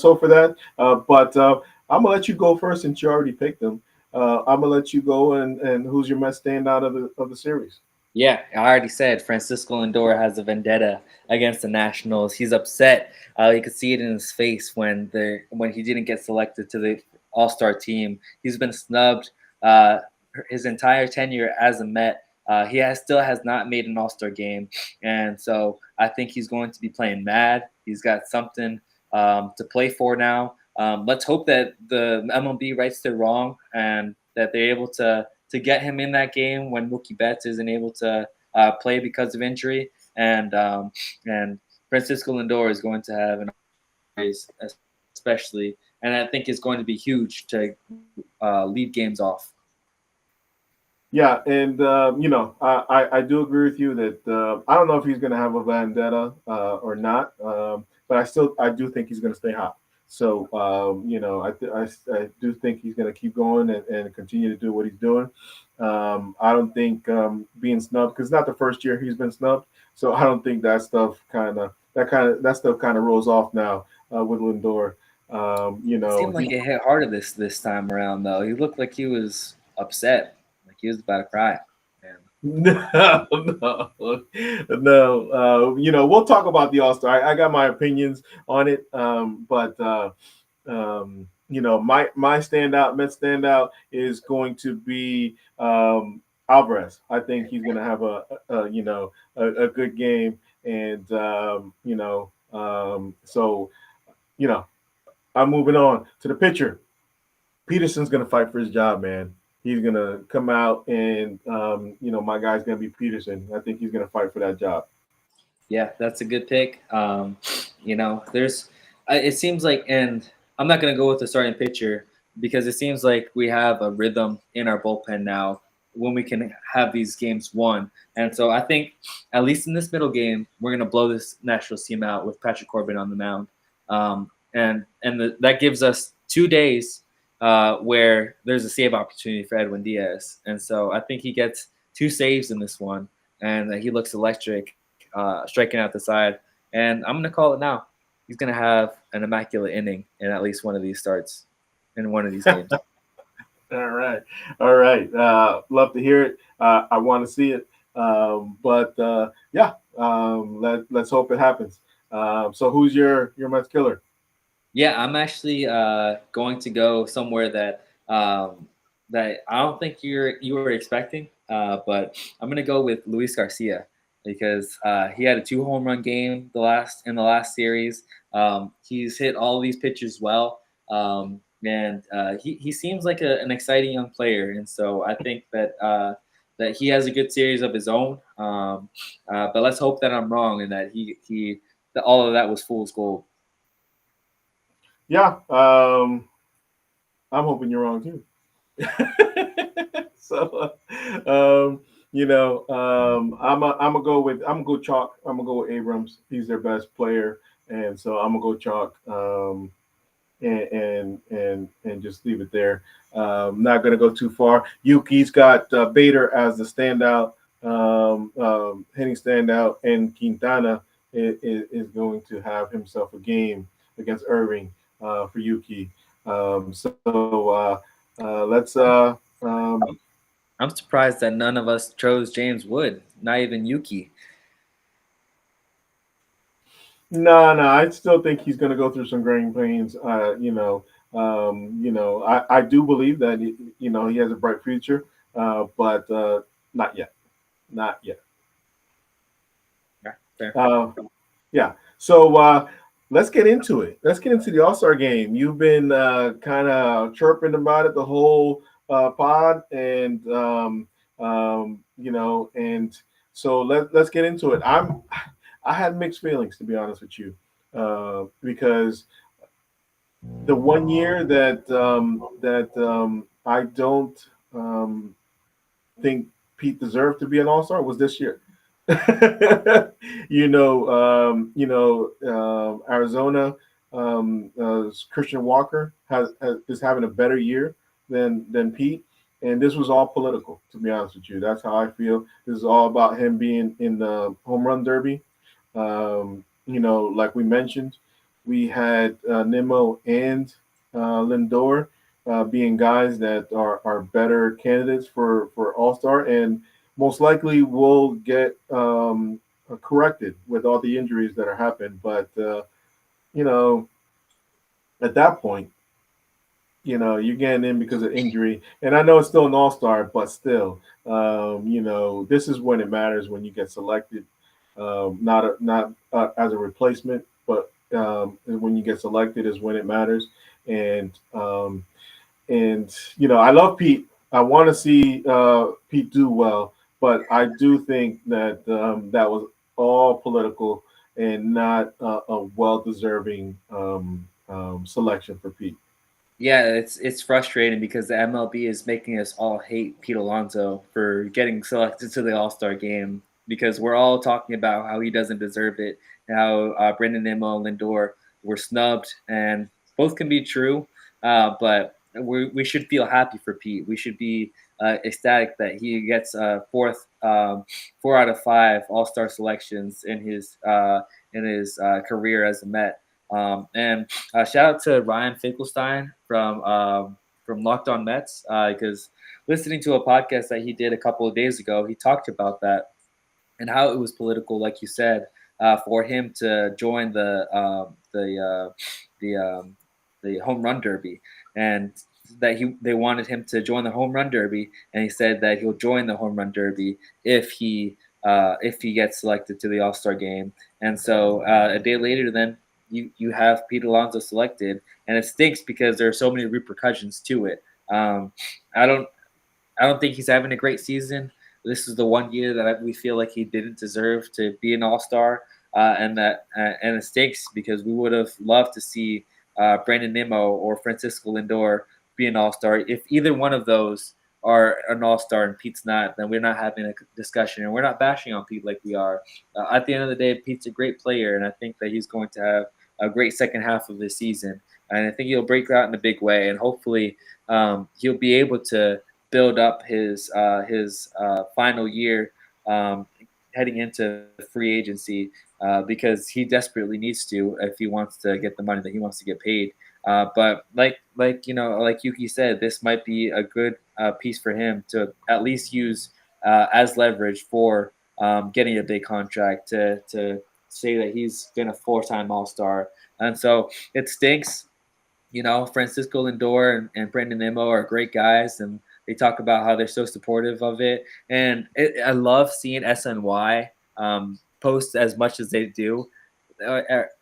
hope for that. But I'm gonna let you go first since you already picked them. I'm gonna let you go and who's your Mets standout of the series? Yeah, I already said Francisco Lindor has a vendetta against the Nationals. He's upset. You could see it in his face when he didn't get selected to the All Star team. He's been snubbed uh, his entire tenure as a Met. Still has not made an All Star game, and so I think he's going to be playing mad. He's got something to play for now. Let's hope that the MLB rights their wrong and that they're able to get him in that game when Mookie Betts isn't able to play because of injury, and Francisco Lindor is going to have an race, especially, and I think is going to be huge to lead games off. Yeah, and I do agree with you that I don't know if he's going to have a vendetta or not, but I do think he's going to stay hot. So I do think he's going to keep going and continue to do what he's doing. I don't think being snubbed because it's not the first year he's been snubbed, so I don't think that stuff kind of rolls off now with Lindor. It seemed like it hit harder this time around, though. He looked like he was upset, like he was about to cry. Man. No, no, no. We'll talk about the All Star. I got my opinions on it, but my standout, Met standout, is going to be Alvarez. I think he's going to have a good game, and so I'm moving on to the pitcher. Peterson's going to fight for his job, man. He's going to come out and, my guy's going to be Peterson. I think he's going to fight for that job. Yeah, that's a good pick. There's, it seems like, and I'm not going to go with the starting pitcher because it seems like we have a rhythm in our bullpen now when we can have these games won. And so I think, at least in this middle game, we're going to blow this Nationals team out with Patrick Corbin on the mound. That gives us 2 days where there's a save opportunity for Edwin Diaz. And so I think he gets 2 saves in this one, and he looks electric, striking out the side. And I'm going to call it now. He's going to have an immaculate inning in at least one of these starts in one of these games. All right. All right. Love to hear it. I want to see it. Let's hope it happens. So who's your Mets killer? Yeah, I'm actually going to go somewhere that I don't think you were expecting, but I'm gonna go with Luis Garcia because he had a 2 home run game in the last series. He's hit all these pitches well, and he seems like an exciting young player, and so I think that he has a good series of his own. But let's hope that I'm wrong and that that all of that was fool's gold. Yeah. I'm hoping you're wrong too. so, I'm gonna go chalk. I'm gonna go with Abrams. He's their best player, and so I'm gonna go chalk. And just leave it there. Not gonna go too far. Yuki's got Bader as the standout, hitting standout, and Quintana is going to have himself a game against Irving for Yuki. Let's. I'm surprised that none of us chose James Wood, not even Yuki. No, I still think he's going to go through some growing pains. I do believe that he has a bright future, but not yet, not yet. Yeah, fair. Yeah. So let's get into it. Let's get into the All Star game. You've been kind of chirping about it the whole pod, and and so let's get into it. I had mixed feelings, to be honest with you, because the one year that I don't think Pete deserved to be an All Star was this year. Arizona, Christian Walker is having a better year than Pete, and this was all political. To be honest with you, that's how I feel. This is all about him being in the home run derby. Like we mentioned, we had Nimmo and Lindor being guys that are better candidates for All Star, and most likely will get corrected with all the injuries that are happening. But you know, at that point, you're getting in because of injury. And I know it's still an All Star, but still, this is when it matters when you get selected, not as a replacement, but when you get selected is when it matters. And I love Pete. I want to see Pete do well, but I do think that that was all political and not a well-deserving selection for Pete. Yeah, it's frustrating because the MLB is making us all hate Pete Alonso for getting selected to the All Star game because we're all talking about how he doesn't deserve it and how Brendan Nimmo and Lindor were snubbed, and both can be true. But we should feel happy for Pete. We should be ecstatic that he gets four out of five All Star selections in his career as a Met. And shout out to Ryan Finkelstein from Locked On Mets because listening to a podcast that he did a couple of days ago, he talked about that and how it was political, like you said, for him to join the home run derby, and that they wanted him to join the home run derby, and he said that he'll join the home run derby if he gets selected to the All Star game. And so a day later, then you have Pete Alonso selected, and it stinks because there are so many repercussions to it. I don't think he's having a great season. This is the one year that we feel like he didn't deserve to be an All Star, and it stinks because we would have loved to see Brandon Nimmo or Francisco Lindor be an All Star. If either one of those are an All Star and Pete's not, then we're not having a discussion and we're not bashing on Pete like we are. At the end of the day, Pete's a great player, and I think that he's going to have a great second half of the season. And I think he'll break out in a big way, and hopefully he'll be able to build up his final year heading into free agency because he desperately needs to if he wants to get the money that he wants to get paid. But like Yuki said, this might be a good piece for him to at least use as leverage for getting a big contract to say that he's been a four-time All-Star. And so it stinks. Francisco Lindor and Brandon Nimmo are great guys, and they talk about how they're so supportive of it. And I love seeing SNY post as much as they do,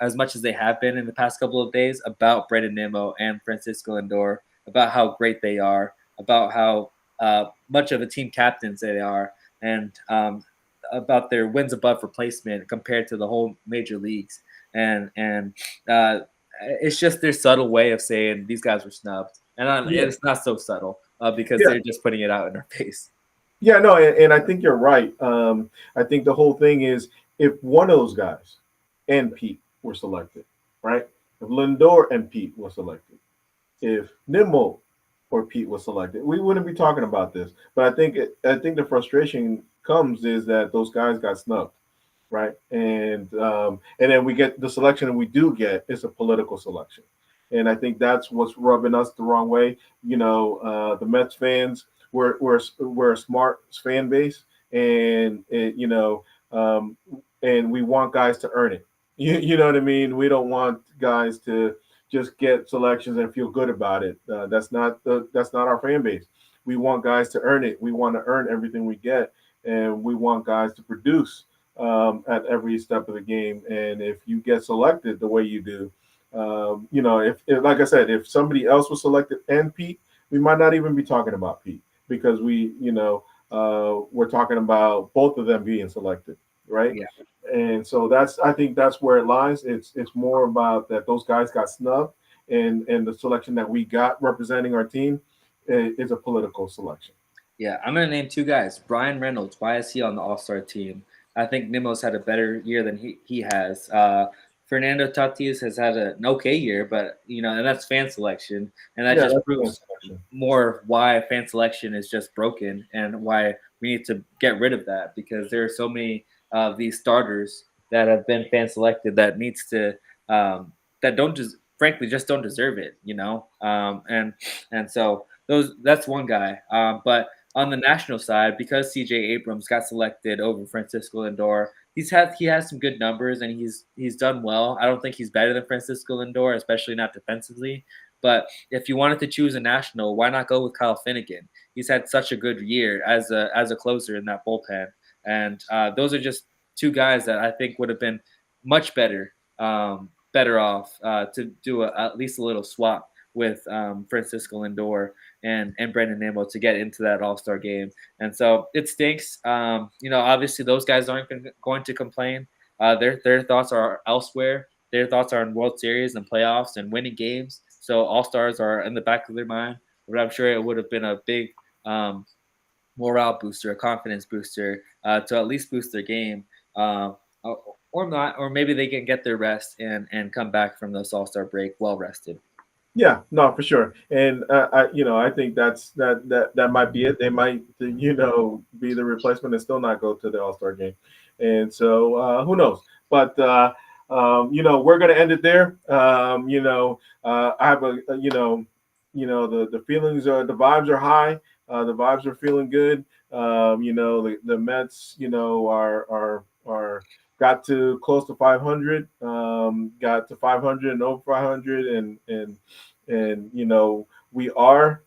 as much as they have been in the past couple of days about Brandon Nimmo and Francisco Lindor, about how great they are, about how much of a team captains they are, and about their wins above replacement compared to the whole major leagues. And it's just their subtle way of saying these guys were snubbed, and Yeah, it's not so subtle because yeah, they're just putting it out in our face. yeah. No, and I think you're right. I think the whole thing is if one of those guys and Pete were selected, right? If Lindor and Pete were selected, if Nimmo or Pete was selected, we wouldn't be talking about this. But I think the frustration comes is that those guys got snubbed, right? And then we get the selection that we do get is a political selection, and I think that's what's rubbing us the wrong way. The Mets fans we're a smart fan base, and and we want guys to earn it. You know what I mean? We don't want guys to just get selections and feel good about it. That's not our fan base. We want guys to earn it. We want to earn everything we get, and we want guys to produce at every step of the game. And if you get selected the way you do, if like I said, if somebody else was selected and Pete, we might not even be talking about Pete because we're talking about both of them being selected, right? Yeah. And so I think that's where it lies. It's more about that those guys got snubbed, and the selection that we got representing our team is a political selection. Yeah, I'm gonna name two guys. Brian Reynolds. Why is he on the All Star team? I think Nimmo's had a better year than he has. Fernando Tatis has had an okay year, but and that's fan selection, and that Yeah, just that's the proves selection. more why fan selection is just broken and why we need to get rid of that because there are so many of these starters that have been fan selected that needs to that don't just frankly just don't deserve it, and so that's one guy. But on the national side, because C.J. Abrams got selected over Francisco Lindor, he has some good numbers and he's done well. I don't think he's better than Francisco Lindor, especially not defensively. But if you wanted to choose a national, why not go with Kyle Finnegan? He's had such a good year as a closer in that bullpen, and those are just two guys that I think would have been much better off to do at least a little swap with Francisco Lindor and Brendan Nimmo to get into that All Star game. And so it stinks. Obviously those guys aren't going to complain. Their thoughts are elsewhere. Their thoughts are in World Series and playoffs and winning games. So All Stars are in the back of their mind. But I'm sure it would have been a big um, morale booster, a confidence booster to at least boost their game. Or not, or maybe they can get their rest and come back from this All Star break well rested. Yeah, no, for sure. And I think that might be it. They might, be the replacement and still not go to the All Star game. And so who knows? But we're gonna end it there. I have the feelings are the vibes are high. The vibes are feeling good. The Mets, are got to close to 500, got to 500 and over 500, and we are,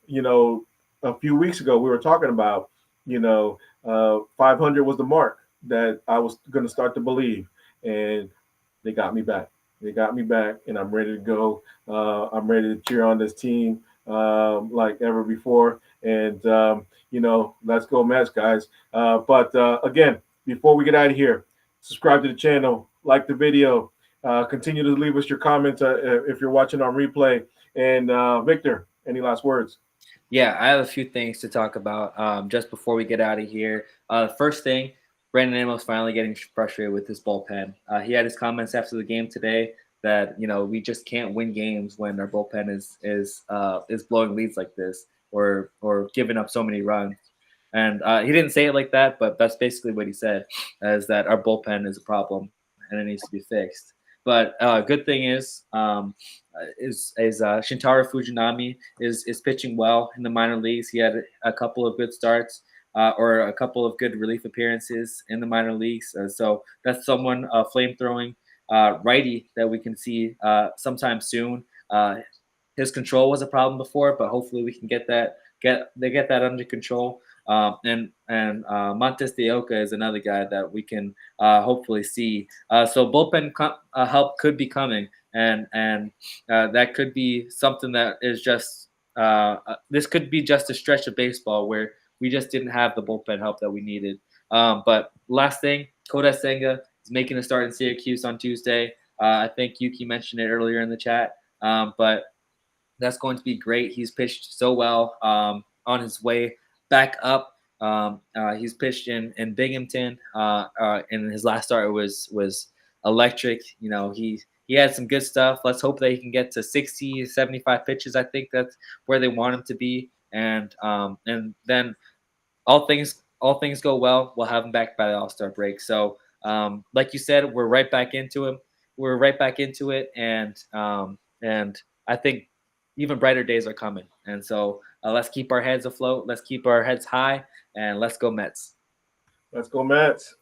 a few weeks ago we were talking about, 500 was the mark that I was going to start to believe, and they got me back. They got me back, and I'm ready to go. I'm ready to cheer on this team like ever before, and let's go Mets, guys. But again, before we get out of here, subscribe to the channel, like the video, continue to leave us your comments if you're watching on replay. And Victor, any last words? Yeah, I have a few things to talk about just before we get out of here. First thing, Brandon Amos finally getting frustrated with his bullpen. He had his comments after the game today that we just can't win games when our bullpen is blowing leads like this or giving up so many runs. And he didn't say it like that, but that's basically what he said, is that our bullpen is a problem and it needs to be fixed. But good thing is Shintaro Fujinami is pitching well in the minor leagues. He had a couple of good starts or a couple of good relief appearances in the minor leagues. So that's someone flame throwing righty that we can see sometime soon. His control was a problem before, but hopefully we can get that under control. And Montes de Oca is another guy that we can hopefully see. So bullpen help could be coming, and that could be something that is just this could be just a stretch of baseball where we just didn't have the bullpen help that we needed. But last thing, Koda Senga is making a start in Syracuse on Tuesday. I think Yuki mentioned it earlier in the chat, but that's going to be great. He's pitched so well on his way back up. He's pitched in Binghamton. In his last start was electric. He had some good stuff. Let's hope that he can get to 60, 75 pitches. I think that's where they want him to be. And then all things go well, we'll have him back by the All-Star break. So like you said, we're right back into him. We're right back into it, and I think even brighter days are coming. And so let's keep our heads afloat. Let's keep our heads high, and let's go Mets. Let's go Mets.